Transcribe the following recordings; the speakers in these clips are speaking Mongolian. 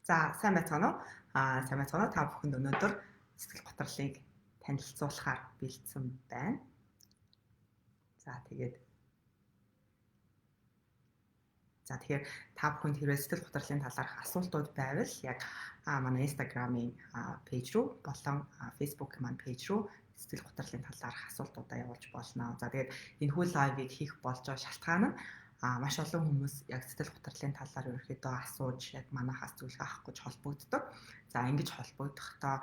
За сайн байцгаана уу? Сайн байцгаана уу? Та бүхэнд өнөөдөр сэтгэл готрлыг танилцуулахаар бэлдсэн байна. Тэгэхээр та бүхэнд хэрвээ сэтгэл готрлын талаарх асуултууд байвал яг манай Instagram-ийн пэйж рүү болон Facebook маань пэйж рүү сэтгэл готрлын талаарх асуултуудаа явуулж болно. За тэгээд энэхүү лайвыг хийх болж байгаа шалтгаан нь маш олон хүмүүс яг сэтгэл готрлын талаар ерөөхдөө асууж яг манайхаас зөвлөгөө авах гэж холбогддог. За ингэж холбогдохдоо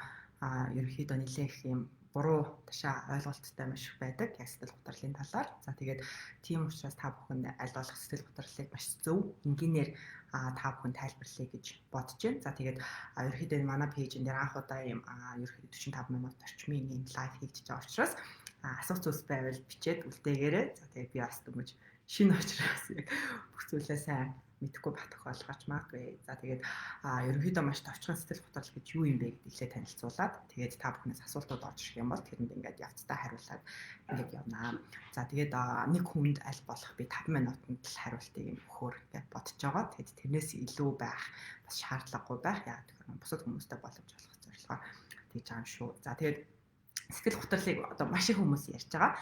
ерөөхдөө нэлээд их юм буруу ташаа ойлголттой маш их байдаг яг сэтгэл готрлын талаар. За тэгээд тийм учраас та бүхэнд аль болох сэтгэл готрлыг маш зөв энгийнээр та бүхэн тайлбарлая гэж бодож байна. За тэгээд ерөөхдөө манай пэйжин дээр анх удаа юм ерөөхдөө 45 минут орчмын юм лайв хийж байгаа учраас асуух зүйлс байвал бичээд үлдээгээрэй. За тэгээд би бас дөнгөж шинэ учраас яг бүх зүйлээ сайн мэдхгүй батах болгооч магадгүй. За тэгээд ерөнхийдөө маш товчхон сэтгэл готрол гэж юу юм бэ гэдгийг танилцуулаад тэгээд та бүхнээс асуултууд орж ирэх юм бол тэрэнд ингээд явцдаа хариулаад ингээд явнаа. За тэгээд нэг хүнд аль болох би 5 минутанд л хариултыг өгөхөөр ингээд бодож байгаа. Тэгээд тэрнээс илүү байх бас шаардлагагүй байх. Яг тэгэхээр бусад хүмүүстэй боломж олгох зорилгоор тэгж байгаа юм шүү. За тэгээд сэтгэл готрлыг одоо маш их хүмүүс ярьж байгаа.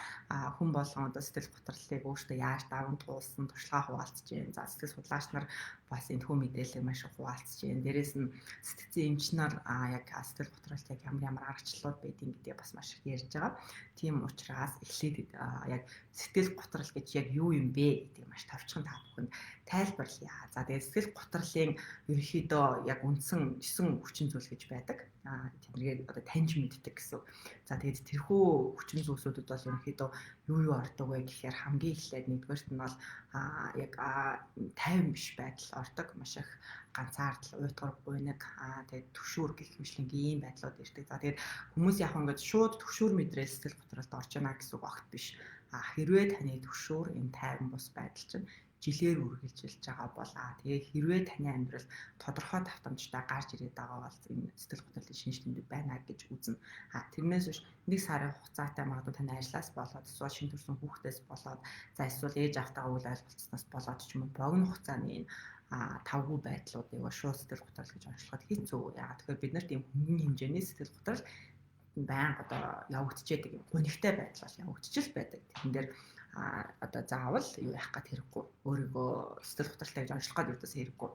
Хүн болгон одоо сэтгэл готрлыг өөртөө яаж даван туулсан туршлагаа хуваалцж байна. За сэтгэл судлаач нар бас энэхүү мэдээллийг маш их хуваалцж байна. Дээрээс нь сэтгцэн эмч нар яг сэтгэл готролт яг ямар аргачлалууд байдгийг гэдээ бас маш их ярьж байгаа. Тийм учраас эхлээд яг сэтгэл готрол гэж яг юу юм бэ гэдгийг маш товчхон та бүхэнд тайлбарлая. За тэгээд сэтгэл готрлын ерөнхийдөө яг үндсэн 9 хүчин зүйл гэж байдаг. Тэднийг одоо таньж мэддэг гэсэн. За тэгээд тэрхүү хүчин зүйлсүүдэд бол ерөнхийдөө юу ордог вэ гэхээр хамгийн эхлээд нэгдүгээрт нь бол яг тайван биш байдал ордог. Маш их ганцаардал, уйтгар буйнаг, тэгээд төвшүүр гэх мэтлэнгийн ийм байдлууд ирдэг. За тэгээд хүмүүс яг ингэж шууд төвшүүр мэдрэл сэтгэл готролд орж байна гэсэн үг огт биш. Хэрвээ таны төвшүүр энэ тайван бус байдал чинь жилээр үргэлжилж байгаа бол тэгээ хэрвээ таны амьдрал тодорхой давтамжтай гарч ирээд байгаа бол энэ сэтгэл готрлын шинж тэмдэг байна гэж үзнэ. Тэрнээс биш нэг сарын хугацаатай магадгүй таны ажлаас болоод эсвэл шинэ төрсэн хүүхдээс болоод за эсвэл ээж автайгаа үйл ойлголцсноос болоод ч юм уу богино хугацааны энэ тавгүй байдлуудыг шууд сэтгэл готрол гэж онцлоход хэцүү. Яагаад тэгэхээр бид нарт ийм хөнгөн хэмжээний сэтгэл готрол байнга одоо явагдчихэдэг юм. Гонигтай байдал бол явагдчих л байдаг. Тэрэн дээр одоо заавал юу яах гээд хэрэггүй. Өөрийгөө сэтгэл готролтой гэж онцлох гээд юудаас хэрэггүй.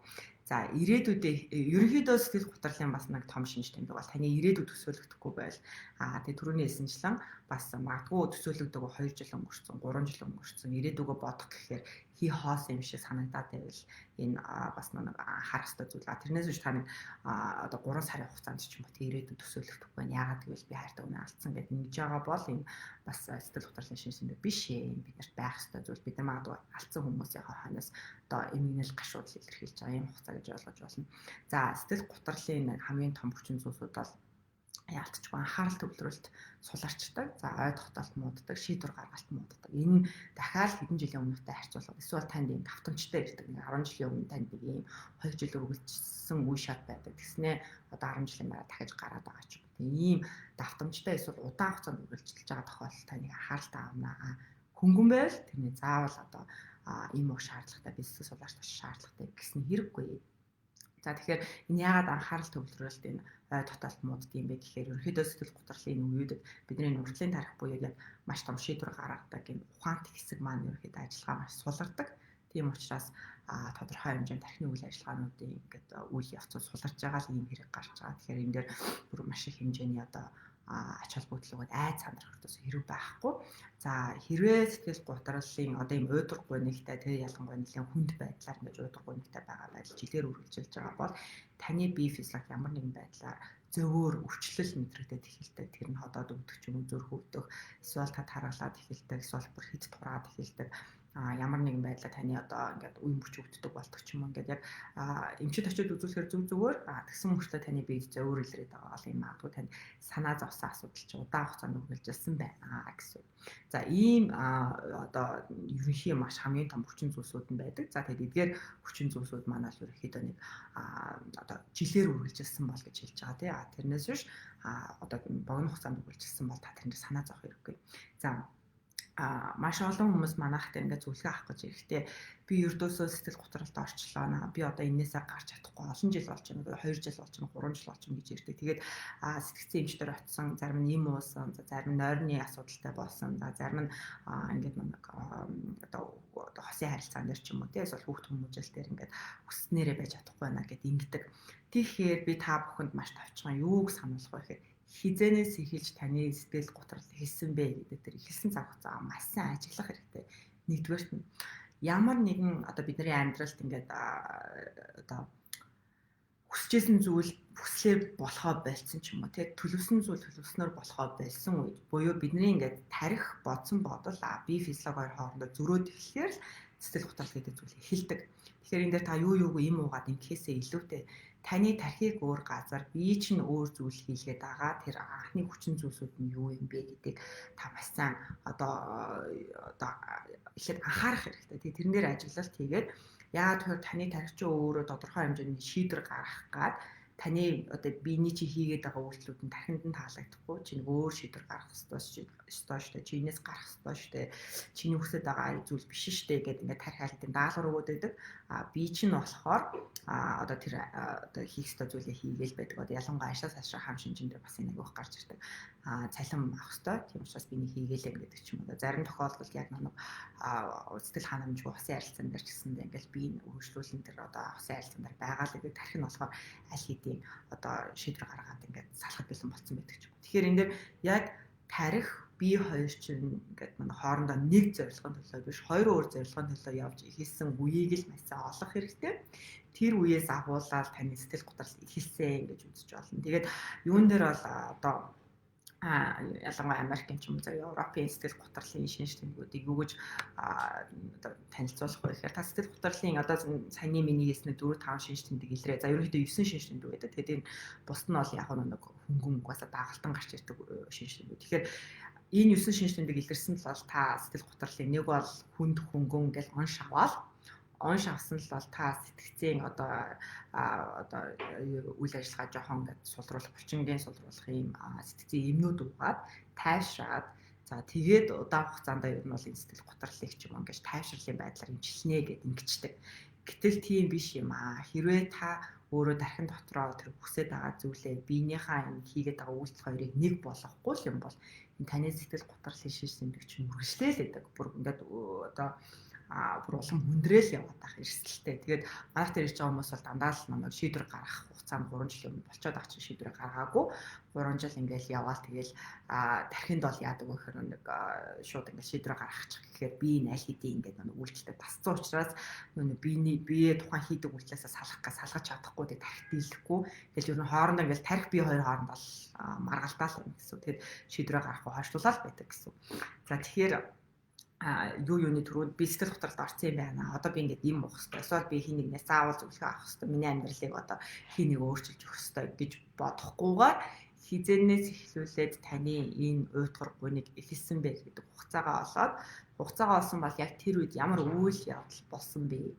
За ирээдүйдээ ерөнхийдөө сэтгэл готрлын бас нэг том шинж тэмдэг бол таны ирээдүйд төсөөлөгдөхгүй байл. Тэгээ түрүүний хэлсэнчлэн бас магадгүй төсөөлөгдөг 2 жил өнгөрцөн, 3 жил өнгөрцөн ирээдүгөө бодох гэхээр хий хоос юм шиг санагдаад байвал энэ бас нэг анхаарах ёстой зүйл. Тэрнээс биш та нэг одоо 3 сарын хугацаанд ч юм уу ирээдүйд төсөөлөгдөхгүй байна. Яагаад гэвэл би хайртай үнэ алдсан гэдэг нэгж байгаа бол энэ бас сэтгэл готрлын шинж тэмдэг биш ээ. Бид нарт байх ёстой зүйл. Бид нар магадгүй алдсан хүмүүсийн хойноос одоо эмгэнэл гашууд илэрхийлж байгаа юм хугацаа гэж ойлгож болно. За сэтгэл готрлын хамгийн том хүчин зүйлсүүд бол яалтчгүй анхаарал төвлөрөлт суларчдаг. За ой тогтоолт мууддаг, шийдвэр гаргалт мууддаг. Энэ дахиад хэдэн жилийн өмнөдтэй харьцуулбал эсвэл танд ийм давтамжтай ирдэг. 10 жилийн өмнө танд нэг ийм 2 жил үргэлжилсэн үе шат байдаг. Тэгснээ одоо 10 жилийн дараа дахиж гараад байгаа ч юм. Ийм давтамжтай эсвэл удаан хугацаанд үргэлжилж байгаа тохиолдолд таны анхааралтай авнаа. Хөнгөн байвал тэрний заавал одоо ийм уг шаардлагатай бизнес сулаарч шаардлагатай гэсэн хэрэггүй. За тэгэхээр энэ яагаад анхаарал төвлөрөлт энэ ой тогтоолт мууддаг юм бэ гэхээр ерөнхийдөө сэтгэл готрлын үеүүдэд бидний нурдлын тарих буюу яг маш том шийдвэр гаргадаг энэ ухаант хэсэг маань ерөнхийдөө ажиллагаа маш сулардаг. Тийм учраас тодорхой хэмжээнд тархины үйл ажиллагаануудын ингээд үйл явцууд суларж байгаа л ийм хэрэг гарч байгаа. Тэгэхээр энэ дээр бүр маш их хэмжээний одоо ач холбогдлогод айц сандрах гэсэн хэрэг байхгүй. За хэрвээ сэтгэл готрлын одоо ийм уйдрах гонигтай тэгээ ялангуяа нэлийн хүнд байдлаар ингэж уйдрах гонигтай байгаа байдал жилээр үргэлжилж байгаа бол таны бие физиологи ямар нэгэн байдлаар зөвөр өвчлөл мэдрэгдээд эхэлдэг. Тэр нь ходоод өвдөх ч юм уу зүрх өвдөх, эсвэл та таргалаад эхэлдэг, эсвэл бүр хит тураад эхэлдэг. Ямар нэгэн байдлаар таны одоо ингээд үе мөч өвддөг болдог ч юм уу ингээд яг эмчит очиод үзүүлэхээр зүгээр тэгсэн мөртөө таны биед зөвөр илрээд байгаа бол энэ магадгүй танд санаа зовсон асуудал чи удаан хугацаанд үргэлжилсэн байна гэсэн. За ийм одоо ерөнхий маш хамгийн том хүчин зүйлсүүд нь байдаг. За тэгээд эдгээр хүчин зүйлсүүд маань л ерөнхийдөө нэг одоо жилээр үргэлжилсэн бол гэж хэлж байгаа тий. Тэрнээс биш одоо богино хугацаанд үргэлжилсэн бол та тэрэнд санаа зовох хэрэггүй. За маш олон хүмүүс манайхтай ингээд зөвлөгөө авах гэж ирэхдээ би ердөөсөө сэтгэл готролд орчлоо наа. Би одоо энээсээ гарч чадахгүй олон жил болж байна. 2 жил болж байна, 3 жил болж байна гэж ирдэг. Тэгээд сэтгцэн эмчтэр очсон, зарим нь юм уусан, зарим нь нойрны асуудалтай болсон, зарим нь ингээд нэг одоо хосын харилцаан дээр ч юм уу тийм эсвэл хүүхд хүмүүжил дээр ингээд өснээрээ байж чадахгүй байна гэд ингэдэг. Тэгэхээр би та бүхэнд маш товчхон юуг сануулах вэ гэхээр хизэнээс эхэлж таны сэтгэл готрол хэлсэн бэ гэдэг тэр эхэлсэн цаг хугацаа маш сайн ажиглах хэрэгтэй. Нэгдүгээрт нь ямар нэгэн одоо бидний амьдралд ингээд одоо хүсэжсэн зүйл хүслээр болохоо болсон ч юм уу тий төлөвсөн зүйл төлөвснөр болохоо болсон үед буюу бидний ингээд тарих бодсон бодол би физиологоор хоорондоо зөрөөд эхлэхээр л сэтгэл готрол гэдэг зүйл эхэлдэг. Тэгэхээр энэ дээр та юу юуг юм уугаад ингэхээсээ илүүтэй таны тархийг өөр газар бие чинь өөр зүйл хийлгээд байгаа тэр анхны хүчин зүйлсүүд нь юу юм бэ гэдгийг та маш сайн одоо ихэд анхаарах хэрэгтэй. Тэгээ тэрэн дээр ажиглалт хийгээд яагаад тэгэхээр таны тархи чинь өөрөө тодорхой хэмжээний шийдвэр гаргах гад таны одоо биений чи хийгээд байгаа үйлдэлүүд нь тархинд нь таалагдахгүй чинь өөр шийдвэр гаргах ёстой шүү дээ. Чинээс гарах ёстой шүү дээ. Чиний хүсэж байгаа зүйл биш шүү дээ гэдэг ингээд тархи айлтын даалгавар өгöd байдаг. Бие чинь болохоор одоо тэр одоо хийх ёстой зүйлээ хийгээл байдаг. Одоо ялангуяа ашаа сашаа хам шинжэндээ бас энэ агиох гарч ирдэг. Цалин авах ёстой. Тийм учраас биний хийгээлээ гэдэг ч юм уу. Зарим тохиолдолд яг нэг сэтгэл ханамжгүй хосын харилцаан дээр ч гэсэндээ ингээд бие өөрчлөлтөн тэр одоо хосын харилцаан дээр байгаа л гэдэг тархи нь болохоор аль хэдийн одоо шийдвэр гаргаад ингээд салахад бэлэн болсон байдаг ч юм. Тэгэхээр энэ дээр яг тарих бие хоёр чинь ингээд манай хоорондоо нэг зорилгын төлөө биш хоёр өөр зорилгын төлөө явж эхэлсэн үеийг л маш сайн олох хэрэгтэй. Тэр үеэс агуулаад таны сэтгэл готрол эхэлсэн гэж үзэж болно. Тэгээд юун дээр бол одоо ялангуяа Америкийн ч юм уу Европын сэтгэл готрлын шинж тэмдгүүдийг юу гэж одоо танилцуулах вэ гэхээр та сэтгэл готрлын одоо саяны миний хэлснээр 4 5 шинж тэмдэг илрээ. За ерөнхийдөө 9 шинж тэмдэг байдаг. Тэгээд энэ бусд нь бол яг нэг хөнгөн угаасаа дагалдан гарч ирдэг шинж тэмдэг. Тэгэхээр энэ 9 шинж тэмдэг илэрсэн л бол та сэтгэл готрлын нэг бол хүнд хөнгөн гэж онш авсан л бол та сэтгцийн одоо үйл ажиллагаа жоохон ингээд сулруулах, булчингийн сулруулах юм сэтгцийн эмнүүд угаад тайвшраад за тэгээд удаан хугацаанд ер нь бол энэ сэтгэл готрлыг ч юм ингээд тайвшруулын байдлаар имчилнэ гэд ингэчдэг. Гэтэл тийм биш юм хэрвээ та өөрөө дархин дотроо тэр хүсэж байгаа зүйлээ биенийхээ энэ хийгээд байгаа үйлдэл хоёрыг нэг болгохгүй юм бол энэ таны сэтгэл готрлын шиш тэмдэг чинь үргэлжлээл байдаг. Бүр ингээд одоо бүр улам хүндрээл яваад байх эрсдэлтэй. Тэгээд манайх дээр ирж байгаа хүмүүс бол дандаа л намайг шийдвэр гаргах хугацаанд 3 жил өмнө болцоод байгаа чинь шийдвэр гаргаагүй. 3 жил ингээл яваал тэгэл тархинд бол яадаг вэ гэхээр нэг шууд ингээл шийдвэр гаргачих гэхээр би энэ аль хэдийн ингээд нэг үйлчлэлтэй тасцсан учраас бие тухайн хийдэг үйлчлэлээс салгаж чадахгүй тэг тархи дийлэхгүй. Тэгэл ер нь хоорондоо ингээл тархи бие хоёр хооронд бол маргалдаа л юм гэсэн. Тэгээд шийдвэр гаргахгүй хойшлуулаад байдаг гэсэн. За тэгэхээр юуны төрөнд би сэтгэл готролд орсон юм байна. Одоо би ингээд юм уух хэрэгтэй. Эсвэл би хин нэгнээс заавал зөвлөгөө авах хэрэгтэй. Миний амьдралыг одоо хин нэг өөрчилж өгөх хэрэгтэй гэж бодохгүйгээр хизэнээс эхлүүлээд таны энэ уйтгар гуниг эхэлсэн бэ гэдэг хугацаагаа олсон бол яг тэр үед ямар үйл явдал болсон бэ?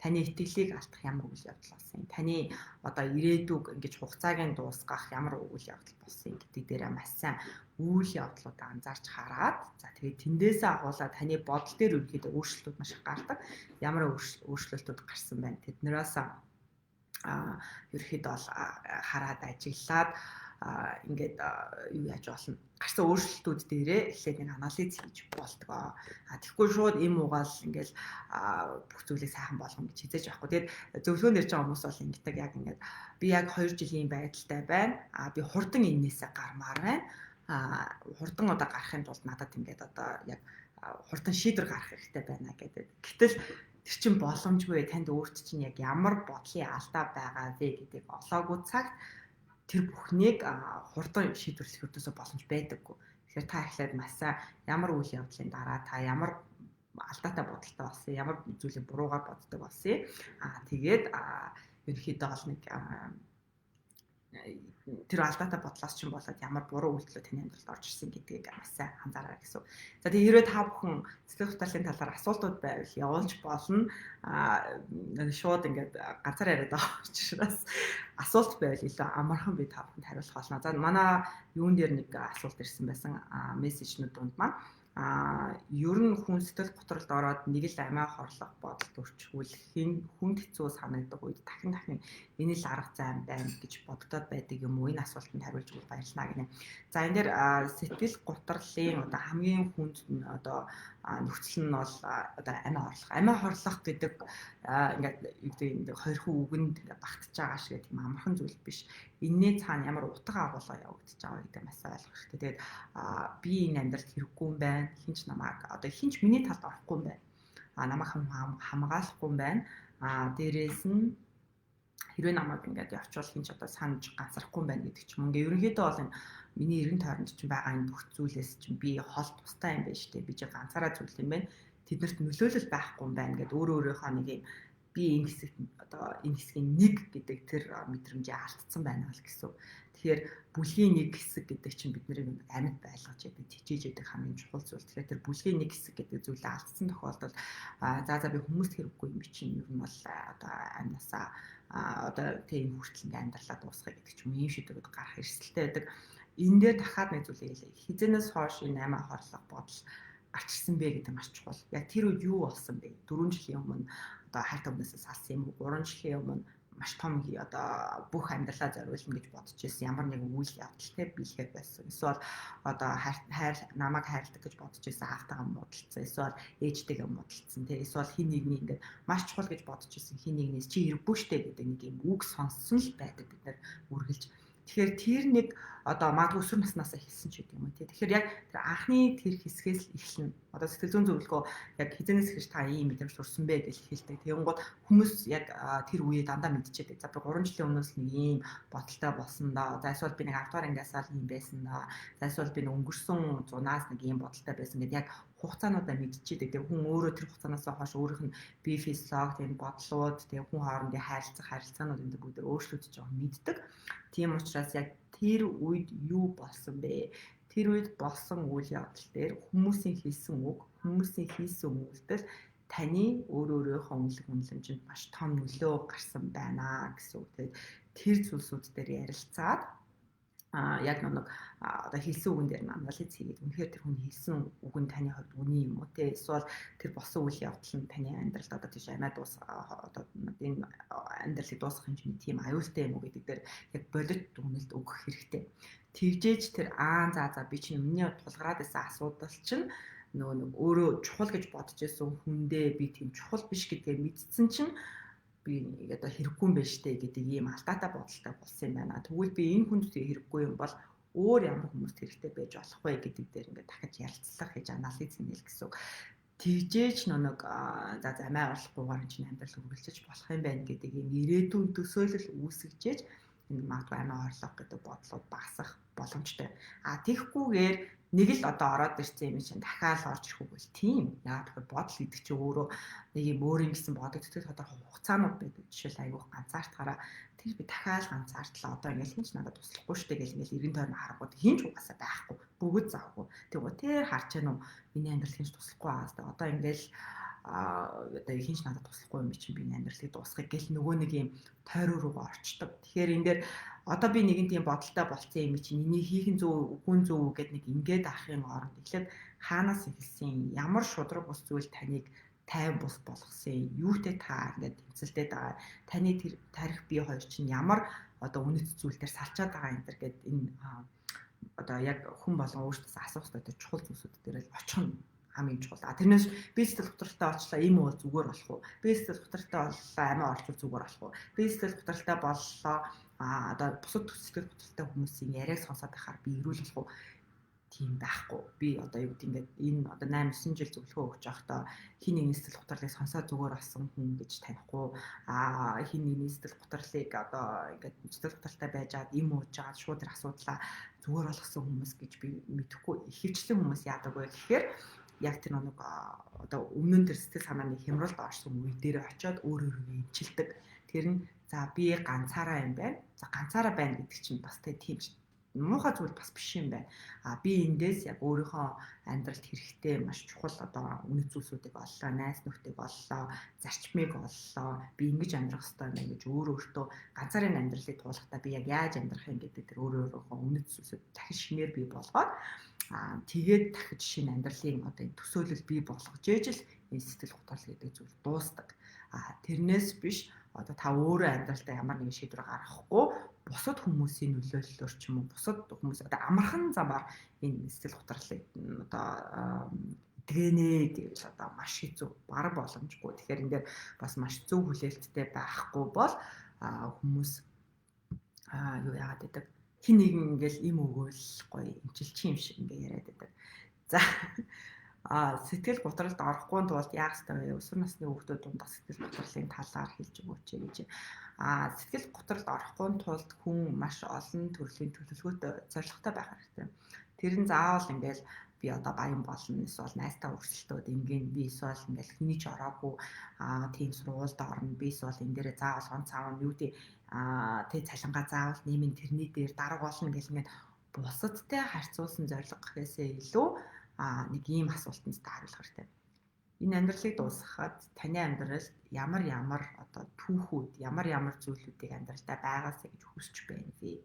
Таны итгэлийг алдах ямар үйл явдал болсон юм? Таны одоо ирээдүг ингэж хугацааг нь дуусгах ямар үйл явдал болсон гэдэг дээр маш сайн үйл явдлуудаа анзаарч хараад за тэгээд тэндээсээ агуулаад таны бодол дээр үргэлжлээд өөрчлөлтүүд маш их гардаг. Ямар өөрчлөлтүүд гарсан байна тэднээс ерөөхдөө бол хараад ажиглаад ингээд юу яаж болно гарсан өөрчлөлтүүд дээрээ эхлээд нэг анализ хийж болтгоо. Тэгэхгүй шууд им угаал ингээд бүх зүйлийг сайхан болгоно гэж хизээж байхгүй. Тэгээд зөвлөгөө нэрж байгаа хүмүүс бол ингэдэг яг ингээд би яг 2 жилийн байдалтай байна. Би хурдан энээсээ гармаар байна. Хурдан удаа гарахын тулд надад ингээд одоо яг хурдан шийдвэр гаргах хэрэгтэй байна гэдэг. Гэтэл тэр чин боломжгүй танд өөрт чинь яг ямар бодлын алдаа байгаа вэ гэдэг олоогүй цагт тэр бүхнийг хурдан шийдвэрлэх өртөөсөө боломж байдаггүй. Тэгэхээр та эхлээд маш сайн ямар үйл явдлын дараа та ямар алдаатай бодолтой болсон, ямар зүйлийг буруугаар боддог болсон. Тэгээд ерөнхийдөө бол нэг тэр алдаатай бодлоос ч юм болоод ямар буруу үйлдэлүүд таны амьдралд орж ирсэн гэдгийг маш сайн анзаараа гэсэн. За тэгээ хэрвээ та бүхэн сэтгэл хөдлөлийн талаар асуултууд байвал явуулж болно. Шууд ингээд ганцаар яриад байгаа учраас асуулт байвал илүү амархан би та бүхэнд хариулах болно. За манай юун дээр нэг асуулт ирсэн байсан мессежнүүд донд маань Ер нь хүн сэтгэл готролд ороод нэг л амиа хорлох бодолд өрчгөл хүнд хэцүү санагддаг үед дахин энэ л арга зам байна гэж боддод байдаг юм уу? Энэ асуултанд хариулж өгөх баярлалаа гинэ. За энэ дээр сэтгэл готрлын одоо хамгийн хүнд одоо нөхцөл нь бол одоо амиа хорлох. Амиа хорлох гэдэг ингээд хоёрхан үгэнд багтж байгаа шиг тийм амархан зүйл биш. Энэний цаана ямар утга агуулга явагдаж байгаа гэдэг маш ойлгох хэрэгтэй. Тэгээд би энэ амьдралд хэрэггүй юм байна. Хинч намайг одоо хинч миний талд орохгүй юм байна. Намайг хамгаалахгүй юм байна. Дээрээс нь хэрвээ намайг ингээд явуучвал хинч одоо санаж ганцрахгүй юм байна гэдэг ч юм. Ингээ ерөнхийдөө бол энэ миний эрен тойронд чинь байгаа энэ бүх зүйлээс чинь би хол тустай юм байна шүү дээ. Би ч ганцаараа зүйл юм байна. Тэднэрт нөлөөлөл байхгүй юм байна гэдээ өөрийнхөө нэг юм би энэ хэсэгт одоо энэ хэсгийн нэг гэдэг тэр мэдрэмжээ алдсан байна л гэсэн. Тэгэхээр бүлгийн нэг хэсэг гэдэг чинь бид нарыг амьд байлгаж яадаг тижээж яадаг хамгийн чухал зүйл. Тэгэхээр тэр бүлгийн нэг хэсэг гэдэг зүйлээ алдсан тохиолдолд за би хүмүүст хэрэггүй юм чинь ер нь бол одоо амнасаа одоо тийм хүртэл ингээ амьдралаа дуусгах гэдэг ч юм ийм шийдвэрүүд гарах эрсдэлтэй байдаг. Энэ дээр дахиад нэг зүйл хэлээ. Хизэнээс хойш энэ амиа хорлох бодол гарч ирсэн бэ гэдэг маш чухал. Яг тэр үед юу болсон бэ? 4 жилийн өмнө одоо хайртай хүнээс салсан юм уу? 3 жилийн өмнө маш том одоо бүх амьдралаа зориулна гэж бодож ирсэн ямар нэгэн үйл явдалтай биелэхэд байсан. Эсвэл одоо намайг хайрладаг гэж бодож ирсэн аавтайгаа муудалцсан. Эсвэл ээжтэйгээ муудалцсан. Эсвэл хин нэгний ингээд маш чухал гэж бодож ирсэн хин нэгнээс чи хэрэггүй штэ гэдэг нэг юм үг сонссон л байдаг бид нар үргэлж. Тэгэхээр тэр нэг одоо магадгүй өсвөр наснаас эхэлсэн ч гэдэг юм уу тий. Тэгэхээр яг тэр анхны тэр хэсгээс л эхэлнэ. Одоо сэтгэл зүйн зөвлөгөө яг хизэнээс эхэлж та ийм мэдрэмж төрсөн бэ гэж хэлдэг. Тэгэнгუთ хүмүүс яг тэр үе дандаа мэдчихэдэг. За би 3 жилийн өмнөөс нэг ийм бодолтой болсон да. За эсвэл би нэг 10 дугаар ангиасаа л ийм байсан да. За эсвэл би нэг өнгөрсөн 100-аас нэг ийм бодолтой байсан гэдэг яг хугацаануудаа мэдчихэдэг. Тэгээ хүн өөрөө тэр хугацаанаас хойш өөрийнх нь бие физиологи, тийм бодлууд, тэгээ хүн хоорондын харилцаанууд энэ бүгд өөрчлөгдөж байгааг мэддэг. Тийм учраас яг тэр үед юу болсон бэ? Тэр үед болсон үйл явдал дээр хүмүүсийн хэлсэн үг, хүмүүсийн хийсэн үйлдэл таны өөрийнхөө үнэлэмжинд маш том нөлөө гарсан байна гэсэн үг. Тэгээд тэр зүйлсүүд дээр ярилцаад яг нэг одоо хэлсэн үгэн дээр анализ хийгээд үнэхээр тэр хүн хэлсэн үг нь таны хувьд үний юм уу те эсвэл тэр болсон үйл явдал нь таны амьдралд одоо тийш амиа одоо энэ амьдралыг дуусгах хэмжээний тийм аюултай юм уу гэдэг дээр яг бодит үнэлт өгөх хэрэгтэй. Тэгжээж тэр за би чинь миний тулгараад байсан асуудал чинь нөгөө нэг өөрөө чухал гэж бодож байсан хүндээ би тийм чухал биш гэдгээ мэдсэн чинь би одоо хэрэггүй юм байна штэ гэдэг ийм алдаатай бодолтой болсон юм байна. Тэгвэл би энэ хүнд хэрэггүй юм бол өөр ямар хүмүүст хэрэгтэй байж болох вэ гэдэг дээр ингээд дахиж ярилцлах гэж анализ хиймэл гэсэн. Тэгжээч нэг за амиа орлохгүйгээр чинь амьдрал үргэлжлэж болох юм байна гэдэг ийм ирээдүйн төсөөлөл үүсгэж энэ магадгүй амиа орлох гэдэг бодлууд багасах боломжтой. Тэгэхгүйгээр нэг л одоо ороод ирсэн юм чинь дахиад орж ирэх үгүй тийм. Яг тэгэхээр бодол гэдэг чинь өөрөө нэг юм өөр юм гэсэн бодогддог тодорхой хугацаанууд байдаг. Жишээл айгүйх ганцаардлахаараа тэр би дахиад ганцаардлаа одоо ингээл хинч надад туслахгүй штэ гэл ингээл эргэн тойрны харангууд хинч угаасаа байхгүй. Бүгд завгүй. Тэгвэл тэр харж гэнэ үү миний амьдрал хинч туслахгүй байгаас тэ одоо ингээл одоо хинч надад туслахгүй юм чинь би амьдралыг дуусгах гэл нөгөө нэг юм тойроо руу орчдөг. Тэгэхээр энэ дээр одоо би нэгэн тийм бодолтой болцсон юм чинь энийг хийх нь зөв үгүй зөв гэд нэг ингээд ахын оронд эхлээд хаанаас эхэлсэн ямар шудраг бус зүйл таныг тайван бус болгосон юутэй та ингээд тэмцэлдээд байгаа таны тэр тарих бие хоёр чинь ямар одоо үнэт зүйл дээр салчаад байгаа энэ төр гэд энэ одоо яг хүн болгон өөртөөс асуух хэрэгтэй чухал зүйлсүүд дээр л очих нь хамгийн чухал. Тэрнээс би сэтгэл готролтой болчлаа ийм бол зүгээр болох уу? Би сэтгэл готролтой боллоо амиа орчвол зүгээр болох уу? Би сэтгэл готролтой боллоо одоо бусад сэтгэл готролтой хүмүүсийн яриаг сонсоод байхаар би эрүүл болох уу? Тийм байхгүй. Би одоо юу гэдэг ингээд энэ одоо 8-9 жил зөвлөгөө өгч байхдаа хин нэгний сэтгэл готрлыг сонсоод зүгээр болсон хүн гэж танихгүй хин нэгний сэтгэл готрлыг одоо ингээд сэтгэл готролтой байжгаад им ууж байгаа шууд тэр асуудлаа зүгээр болгосон хүмүүс гэж би мэдэхгүй. Ихэвчлэн хүмүүс яадаг вэ гэхээр яг тэр нэг одоо өмнө нь тэр сэтгэл санааны хямралд орсон үе дээр очиод өөрөөрөө эмчилдэг. Тэр нь за би ганцаараа юм байна. За ганцаараа байна гэдэг чинь бас тийм муухай зүйл бас биш юм байна. Би эндээс яг өөрийнхөө амьдралд хэрэгтэй маш чухал одоо үнэт зүйлсүүдийг оллоо, найз нөхдөйг оллоо, зарчмыг оллоо. Би ингэж амьдрах хэрэгтэй юм гэж өөртөө ганцаарын амьдралыг туулахдаа би яг яаж амьдрах юм гэдэг тэр өөрийнхөө үнэт зүйлсүүд дахин шинээр бий болгоод тэгээд дахиж шинэ амьдралын одоо энэ төсөөлөл бий болгож ээж л энэ сэтгэл готрол гэдэг зүйл дуустдаг. Тэрнээс биш одоо та өөрөө амьдралдаа ямар нэгэн шийдвэр гаргахгүй бусад хүмүүсийн нөлөөллөөр ч юм уу бусад хүмүүс одоо амархан замаар энэ сэтгэл готрлыг одоо гэнэ гэж одоо маш хэцүү баг боломжгүй. Тэгэхээр энэ дээр бас маш зөв хүлээлттэй байхгүй бол хүмүүс юу яагаад гэдэг хин нэгэн ингээл им өгөөл гоё эмчилчих юм шиг ингээ яриад байдаг. За сэтгэл готролд орохгүй тулд яах ёстой вэ? Өсвөр насны хүүхдүүд дундах сэтгэл готрлын талаар хэлж өгөөч гэж. Сэтгэл готролд орохгүй тулд хүн маш олон төрлийн төлөвлөгөөтэй зорилготой байх хэрэгтэй. Тэр нь заавал ингээл би одоо баян болно эсвэл найзтай өрсөлдөөд ингийн би эсвэл ингээл хэний ч ороогүй тийм сургуульд орно би эсвэл энэ дээрээ заавал он цаав нь юу гэдэг тэг цалингаа заавал нэмэн тэрний дээр дарга болно гэл ингээд бусадтай харьцуулсан зорилго гэхээсээ илүү нэг ийм асуултанд та хариулах хэрэгтэй. Энэ амьдралыг дуусгахад таны амьдралд ямар одоо түүхүүд ямар зүйлүүдийг амьдралдаа байгаасаа гэж хүсэж байна вэ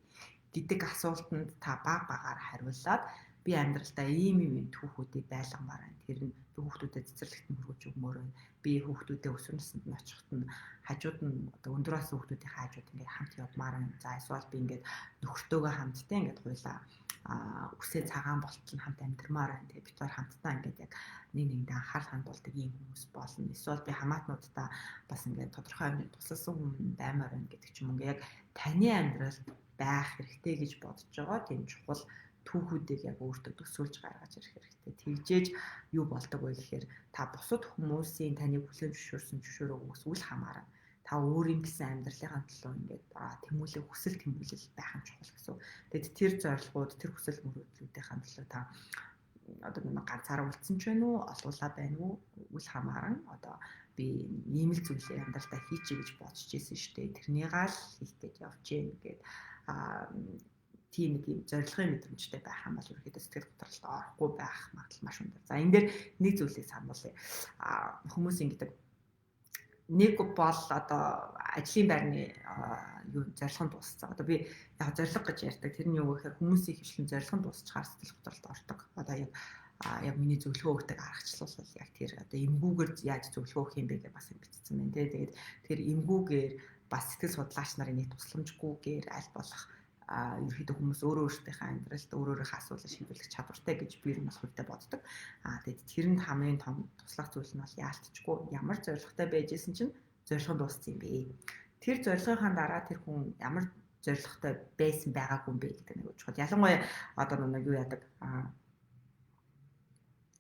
гэдэг асуултанд та багаар хариулаад би амьдралдаа ийм түүхүүдийг байлгамаар байна. Тэр нь хүүхдүүдэд цэцэрлэгт хөргөж өгмөр байна. Би хүүхдүүдэд өсвөр наснд нь очиход нь хажууд нь одоо өндөрөөс хүүхдүүдийн хажууд ингээд хамт явмаар байна. За эсвэл би ингээд нөхөртөөгөө хамтдаа ингээд хуйлаа үсээ цагаан болтол хамт амьдрмаар байна. Тэгээ бид хоёр хамтдаа ингээд яг нэгэндээ анхаарал хандуулдаг ийм хүмүүс болно. Эсвэл би хамаатнуудаа бас ингээд тодорхой хэмжээнд тусалсан хүн баймаар байна гэдэг ч юм уу. Яг таны амьдралд байх хэрэгтэй гэж бодож байгаа тийм чухал түүхүүдийг яг өөртөө төсөөлж гаргаж ирэх хэрэгтэй. Тэгжээж юу болдог вэ гэхээр та бусад хүмүүсийн таныг хүлээн зөвшөөрсөн зөвшөөрөөс үл хамааран та өөрийн гэсэн амьдралынхаа төлөө ингээд тэмүүлэх хүсэл тэмүүлэл байх нь чухал гэсэн. Тэгэд тэр зорилгууд тэр хүсэл мөрөөдлүүдийн төлөө та одоо нэг ганцаараа үлдсэн ч байна уу, олуулаа байна уу, үл хамааран одоо би ийм л зүйлээ амьдралдаа хийчихье гэж бодож ирсэн шүү дээ. Тэрнийгаа л хийх гэж явж гин гэдэг тийм нэг юм зорилгын мэдрэмжтэй байх юм бол ерөөхдөө сэтгэл готролд орохгүй байх магадлал маш өндөр. За энэ дээр нэг зүйлийг сануулъя. Хүмүүс ингэдэг нэг бол одоо ажлын байрны юу зорилгонд дууссан. Одоо би яг зорилго гэж ярьдаг. Тэр нь юу гэхээр хүмүүсийн хвшлэн зорилгонд дуусчихаар сэтгэл готролд ордог. Одоо яг миний зөвлөгөө өгдөг аргачлал бол яг тэр одоо эмгүүгээр яаж зөвлөгөө өгөх юм бэ гэж бас бичсэн байна. Тэгээд тэр эмгүүгээр бас сэтгэл судлаач нарын нэг тусламжгүйгээр аль болох ерөөхдөө хүмүүс өөрийнхөө амьдралд өөрөөрөө асуулаа шийдвэрлэх чадвартай гэж би ер нь бас хувьдаа боддог. Тэгээд тэр нь хамгийн том туслах зүйл нь бол яалтчгүй ямар зорилготой байж исэн чинь зорилго дууссан юм бэ. Тэр зорилгынхаа дараа тэр хүн ямар зорилготой байсан байгаагүй юм бэ гэдэг нэг чухал. Ялангуяа одоо нэг юу яадаг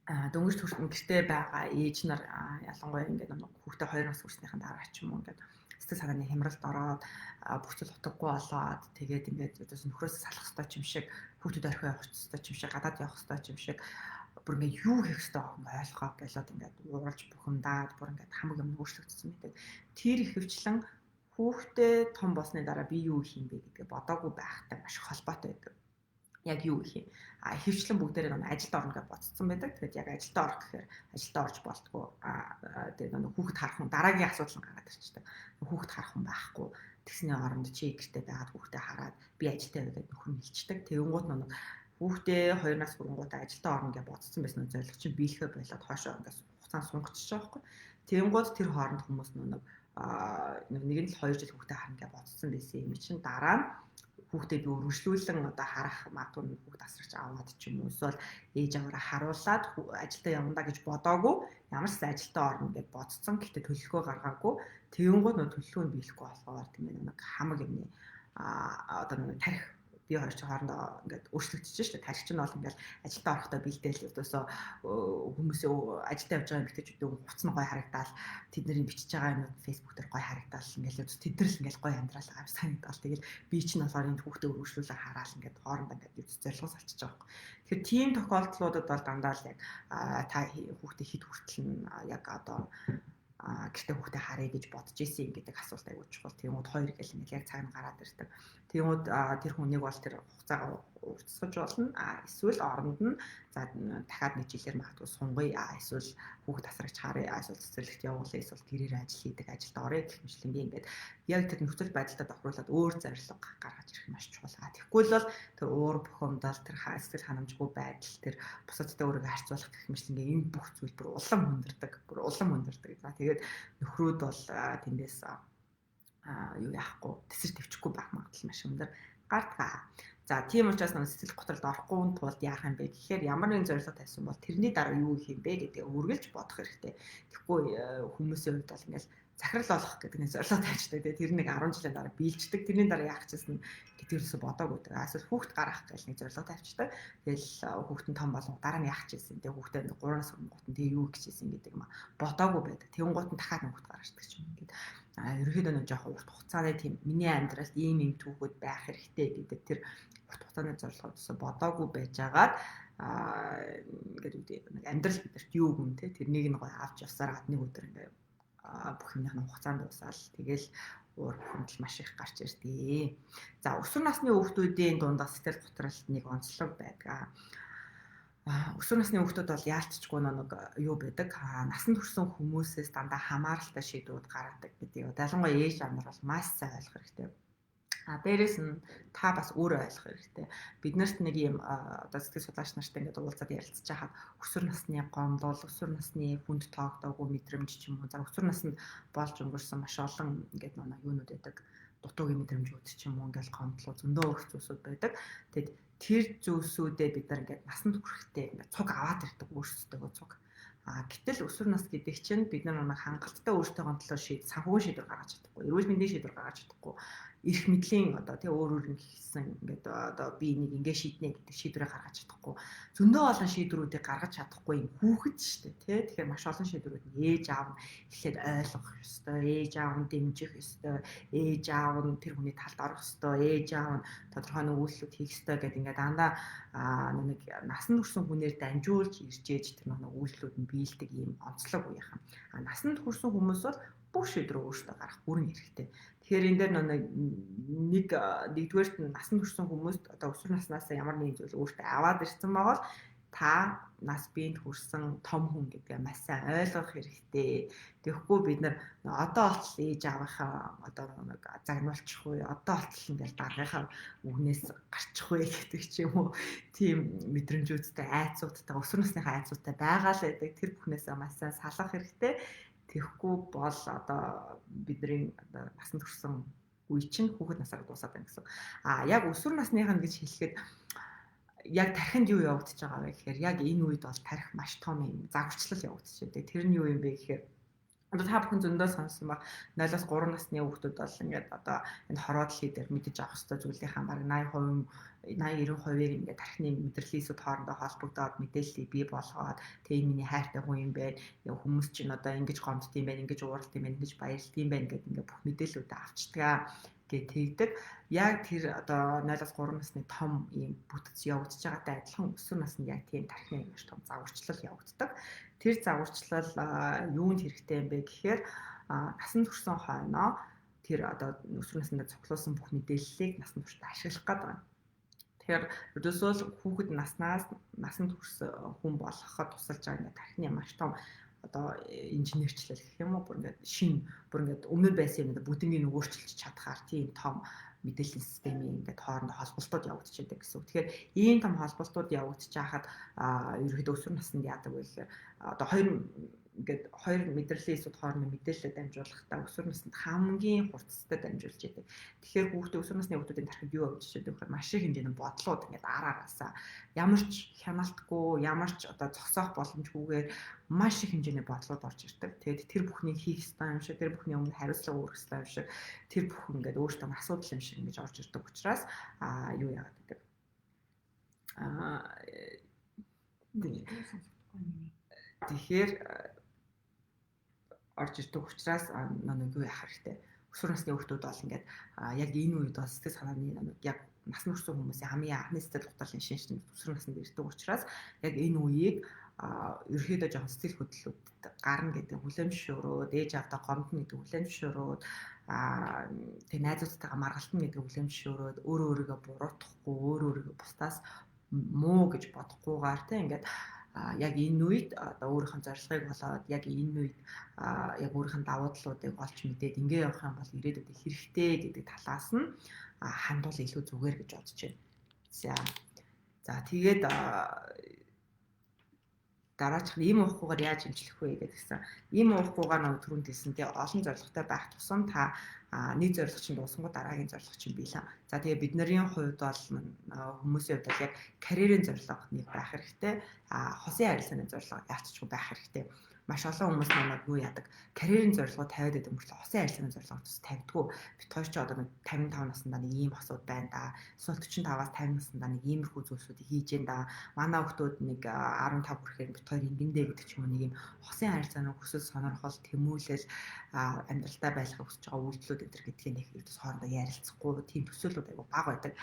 дөнгөж төрсөн гэртээ байгаа ээж нар ялангуяа ингээд хүүхдээ 2 нас хүрснийхэн дараа ч юм уу ингээд сэтгэл санааны хямралд ороод бүхэл утгагүй болоод тэгээд ингээд нөхрөөс салах хэрэгтэй юм шиг хүүхдүүд орхио явах хэрэгтэй юм шиг гадаад явах хэрэгтэй юм шиг бүр ингээд юу хийх хэрэгтэй байгаа ойлгоо болоод ингээд ууралж бухимдаад бүр ингээд хамаг юм өөрчлөгдсөн байдаг. Тэр ихэвчлэн хүүхдээ том болсны дараа би юу хийх юм бэ гэдгээ бодоогүй байхтай маш холбоотой байдаг. Яг юу гэх юм ихэвчлэн бүгдээрээ ажилд орно гэж бодсон байдаг. Тэгээд яг ажилд орох гэхээр ажилд орж болтгоо тэгээд хүүхэд харах хүн дараагийн асуудал гараад ирчихдэг. Хүүхэд харах хүн байхгүй. Тэгсний оронд чи гэртээ байгаад хүүхдээ хараад би ажилдаа яваад нөхөр нь хэлчихдэг. Тэгэнгუთ хүүхдээ 2 нас хүрэнгуутаа ажилдаа орно гэж бодсон байсан зорилго чинь биелэхэ болоод хоошоо ингээс хугацаанд сунгачиж байгаа байхгүй. Тэгэнгуთ тэр хооронд хүмүүс нэг нь л 2 жил хүүхдээ харна гэж бодсон байсан юм чинь дараа нь хүүхдээ би өргөжлүүлэн одоо харах магадгүй хүүхд асрагч аваад ч юм уу эсвэл ээж аваараа харуулад ажилдаа явандаа гэж бодоогүй ямар ч ажилдаа орно гэж бодсон гэхдээ төлөвлөгөө гаргаагүй тэгэнгუთ төлөвлөгөө нь биелэхгүй болохоор тийм нэг хамаг юмны одоо нэг тарих би хоёр ч хоорондоо ингээд өөрчлөгдөж шүү дээ. Тарих нь бол ингээд ажилдаа орохдоо бэлдээл өдөөсөө хүмүүсээ ажилдаа явж байгаа эмэгтэйчүүдийн хувцс нь гой харагдаад тэдний бичиж байгаа юмуд фэйсбүүк дээр гой харагдаад ингээд тэдрэл ингээд гой амьдрал авч санагдал. Тэгэл би ч болохоор энэ хүүхдээ өргөжлүүлээ хараал ингээд хоорондоо ингээд зорилгоос олчиж байгаа юм. Тэгэхээр тийм тохиолдлуудад бол дандаа л яг та хүүхдээ хэд хүртэл нь яг одоо гэртээ хүүхдээ харъя гэж бодож ийсэн гэдэг асуулт аягүй чухал. Тэгмүүд хоёр гэл ингээд яг цаг нь гараад ирдэг. Тэгмүүд тэр хүнийг бол тэр хугацаагаа уртсгаж болно. Эсвэл оронд нь За дахиад нэг жилээр магадгүй сунгая эсвэл хүүхд тасрагч харъя эсвэл цэцэрлэгт явуулъя эсвэл гэрээр ажил хийдэг ажилд орё гэх мэтлэнгийн ингээд яг тэр нөхцөл байдалд тохируулаад өөр зорилго гаргаж ирэх маш чухал. Тэгэхгүй л бол тэр уур бухимдал, тэр сэтгэл ханамжгүй байдал, тэр бусадтай өөрийгөө харьцуулах гэх мэтлэнгийн энэ бүх зүйлбэр улам хүндэрдэг. За тэгээд нөхрүүд бол тэндээс юу яахгүй тэсэр төвчгүй байх магадлал маш өндөр гардаг. За тийм учраас нэг сэтгэл готролд орохгүй тулд яах юм бэ гэхээр ямар нэгэн зорилго тавьсан бол тэрний дараа юу хийх юм бэ гэдгийг үргэлж бодох хэрэгтэй. Тэгэхгүй хүмүүсийн хувьд бол ингээл захирал болох гэдэг нэг зорилго тавьчихдаг. Тэр нэг 10 жилийн дараа биелждэг. Тэрний дараа яах гэсэн гэдгээрээс бодоагүй. Эсвэл хүүхд гаргах гэж нэг зорилго тавьчихдаг. Тэгэл хүүхд нь том болон дараа нь яах гэсэн. Тэгээ хүүхдээ 3-аас өрөнгөт нь тэгээ юу хийчихсэн гэдэг юм бодоагүй байдаг. Тэнгуут нь дахиад хүүхд гаргаждаг ч юм ингээд. Ерөнхийдөө нэг жоохон урт хугацааны тийм миний амьдралд ийм түүхүүд байх хэрэгтэй гэдэг тэр урт хугацааны зорилгоодсоо бодоагүй байжгаад ингээд үгүй нэг амьдрал бидэрт юу гүн те тэрнийг нэг авч явсаар нэг өдөр ингээд бүх юмны хугацаанд дуусаал тэгэл уур бухимдал маш их гарч ирдээ. За өсвөр насны хүүхдүүдийн дундаас сэтгэл готролт нэг онцлог байдаг. Өсвөр насны хүүхдүүд бол яалтчгүй нэг юу байдаг. Насанд хүрсэн хүмүүсээс дандаа хамааралтай шийдвэрүүд гаргадаг гэдэг. Ялангуяа ээж аав нар бол маш сайн ойлгох хэрэгтэй. Дээрээс нь та бас өөрөө ойлгох хэрэгтэй. Бид нарт нэг юм одоо сэтгэл судлаач нартай ингээд уулзаад ярилцж байхад өсвөр насны гомдол, өсвөр насны хүнд тоогдоогүй мэдрэмж ч юм уу. За өсвөр наснд болж өнгөрсөн маш олон ингээд нэг юунууд байдаг. Дутуугийн мэдрэмжүүд ч юм уу ингээд гомдлоо зөндөө их зүйлсүүд байдаг. Тэгэд тэр зүйлсүүдээ бид нар ингээд насанд хүрэхдээ ингээд цуг аваад ирдэг өөрсдөө цуг. Гэтэл өсвөр нас гэдэг чинь бид нар нэг хангалттай өөртөөгөө төлөө санхүүгийн шийдвэр гаргаж чадахгүй, эрүүл мэндийн шийдвэр гаргаж чадахгүй, эрх мэдлийн одоо тий өөр нь хийсэн ингээд одоо би энийг ингээ шийднэ гэдэг шийдвэрээ гаргаж чадахгүй. Зөндөө олон шийдвэрүүдийг гаргаж чадахгүй юм хүүхэд шүү дээ тий. Тэгэхээр маш олон шийдвэрүүд нь ээж аав нь эхлээд ойлгох ёстой, ээж аав нь дэмжих ёстой, ээж аав нь тэр хүний талд орох ёстой, ээж аав нь тодорхой нэг үйлчлүүд хийх ёстой гэдэг ингээд дандаа нэг насанд хүрсэн хүнээр дамжуулж ирж ээж тэр нэг үйлчлүүд нь биелдэг юм онцлог үеийнхэн. Насанд хүрсэн хүмүүс бол бүх шийдвэр өөртөө гарах бүрэн хэрэгтэй. Тэгэхээр энэ дээр нэгдүгээрт нь насанд хүрсэн хүмүүст одоо өсвөр наснаас ямар нэгэн зүйл өөртөө аваад ирсэн байгаа бол та нас биед хүрсэн том хүн гэдгээ маш сайн ойлгох хэрэгтэй. Тэгэхгүй бид нар одоо болтол ээж аавынхаа одоо нэг загнуулчих уу, одоо болтол ингээл даргынхаа үгнээс гарчих уу гэдэг ч юм уу. Тийм мэдрэмжүүдтэй айцуудтай өсвөр насныхаа айцуудтай байгаа л байдаг. Тэр бүхнээсээ маш сайн салах хэрэгтэй. Тэгэхгүй бол одоо бидний одоо насанд хүрсэн үе чинь хүүхэд насаар дуусаад байна гэсэн. Яг өсвөр насныхан гэж хэлэхэд яг тархинд юу явагдаж байгаа вэ гэхээр яг энэ үед бол тархи маш том юм загварчлал явагдаж байдаг. Тэр нь юу юм бэ гэхээр одоо та бүхэн зөндөө сонссон баг 0-3 насны хүүхдүүд бол ингээд одоо энэ хороо дэлхий дээр мэдэж авах ёстой зүйлийнхаа баг 80-90%-ийг ингээд тархины мэдрэлийн эсүүд хоорондоо холбогдоод мэдээллийг бий болгоод тэгээ миний хайртай хүн юм байна. Хүмүүс чинь одоо ингэж гомдд юм байна, ингэж ууралд юм байна, ингэж баярлд юм байна гэдэг ингээд бүх мэдээллүүдээ авчдаг гэж тэгдэг. Яг тэр одоо 0-3 насны том ийм бүтэц явагдаж байгаатай адилхан өсвөр насны яг тийм тархины маш том загварчлал явагддаг. Тэр загварчлал юунд хэрэгтэй юм бэ гэхээр насанд хүрсэн хойноо тэр одоо өсвөр насндаа цуглуулсан бүх мэдээллийг насанд хүртээ ашиглах гэдэг байна. Тэгэхээр ердөөсөө хүүхэд насанд хүрсэн хүн болоход тусалж байгаа ингээд тархины маш том одоо инженерчлэл гэх юм уу бүр ингээд өмнө нь байсан юм бүгднийг өөрчилж чадхаар тийм том мэдээллийн системийн ингээд хоорондоо холболтууд явагдаж байдаг гэсэн. Тэгэхээр ийм том холболтууд явагдаж хахад ерөөдөө өсвөр наснд яадаг вэ гэхээр одоо хоёр мэдрэлийн эсүүд хоорондоо мэдээлэлээ дамжуулахдаа өсвөр наснд хамгийн хурцтай дамжуулж яадаг. Тэгэхээр хүүхдээ өсвөр насны хүүхдүүдийн тархинд юу явагдаж байдаг вэ гэхээр маш их хэмжээний бодлууд ингээд араараасаа ямар ч хяналтгүй, ямар ч одоо зогсоох боломжгүйгээр маш их хэмжээний бодлууд орж ирдэг. Тэгэд тэр бүхнийг хийх ёстой юм шиг, тэр бүхний өмнө хариуцлага өргөх ёстой юм шиг, тэр бүхэн ингээд өөртөө асуудал юм шиг ингэж орж ирдэг учраас юу яагаад гэдэг. Тэгэхээр орж ирдэг учраас нэг юу яах хэрэгтэй. Өсвөр насны хүүхдүүд бол ингээд яг энэ үед бас сэтгэл санааны яг насны хүрсэн хүмүүсийн хамгийн анхны сэтгэл готролын шинж өсвөр наснд ирдэг учраас яг энэ үеийг ерөөдөө жоохон сэтгэл хөдлөлүүд гарна гэдэг хүлэмжшөөрөөд ээж авдаа гомдно гэдэг хүлэмжшөөрөөд тэг найзуудтайгаа маргалтна гэдэг хүлэмжшөөрөөд өөрөө өөрийгөө буруутгахгүй өөрийгөө бусдаас муу гэж бодохгүйгээр те ингээд яг энэ үед одоо өөрийнх нь зорилгыг болоод яг энэ үед яг өөрийнх нь давуу талуудыг олж мэдээд ингээ явах юм бол ирээдүйд хэрэгтэй гэдэг талаас нь хандвал илүү зүгээр гэж бодож байна. За тэгээд дараачих ийм уухгүйгээр яаж хэмжлэх вэ гэдгсэн. Ийм уухгүйгээр нэг түрүүнд хэлсэн тийм олон зорилготой байх тусам та нэг зорилго чинь дуусангууд дараагийн зорилго чинь биелэн. За тэгээ бидний хувьд бол хүмүүсийн хувьд яг карьерийн зорилго нэг байх хэрэгтэй. Хосын харилцааны зорилго яалтчгүй байх хэрэгтэй. Маш олон хүмүүс намайг юу яадаг карьерийн зорилгоо тавиад байдаг мөртлөө хосын харилцааны зорилгоо тус тавьдгүй. Бид хоёр ч одоо нэг 55 наснда нэг ийм хосууд байна да. Эсвэл 45-аас 50 наснда нэг иймэрхүү зүйлсүүдийг хийж гэн да. Манай хүмүүс нэг 15 хүрэхээр бид хоёр ингэндээ гэдэг ч юм уу нэг ийм хосын харилцааны хүсэл сонирхол тэмүүлэл амьдралдаа байлгахыг хүсэж байгаа үйлдэлүүд энэ гэдгийг нэг ердөөс хоорондоо ярилцахгүй тийм төсөөлүүд айгу бага байдаг.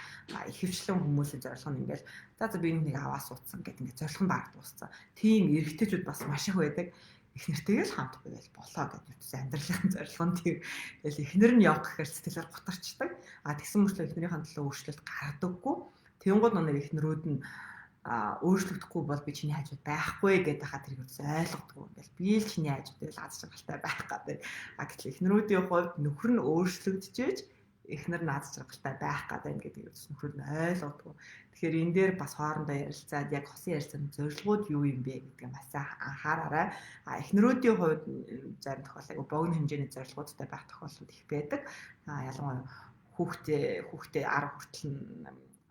Ихэвчлэн хүмүүсийн зорилго нь ингээл за би нэг аваа суудсан гэдэг ингээд зорилго нь баг дууссан. Тийм эрэгтэйчүүд бас маш их байдаг. Эхнэртэйгээ л хамт байвал болоо гэдэг үгтэй амьдралын зорилго нь тийм. Тэгэл эхнэр нь явах гэхээр сэтгэлээр гутарчдаг. Тэгсэн мөрчлөө эхнэрийн төлөө өөрчлөлт гаргадаггүй. Тэнгууд нэг эхнэрүүд нь өөрчлөгдөхгүй бол би чиний хажууд байхгүй гэдэг хаа тэрийг ойлгодгүй. Ингээл би л чиний хажууд байл аз жаргалтай байх гэдэг. Гэтэл эхнэрүүдийн хувьд нөхөр нь өөрчлөгдөж эхнэр нь аз жаргалтай байх гэдэг нөхөр нь ойлгодгүй. Тэгэхээр энэ дээр бас хоорондоо ярилцаад яг хосын харилцааны зорилгууд юу юм бэ гэдгийг бас анхаараарай. Эхнэрүүдийн хувьд зарим тохиолдолд богино хэмжээний зорилгоудтай байх тохиолдлууд их байдаг. Ялангуяа хүүхдээ 10 хүртэл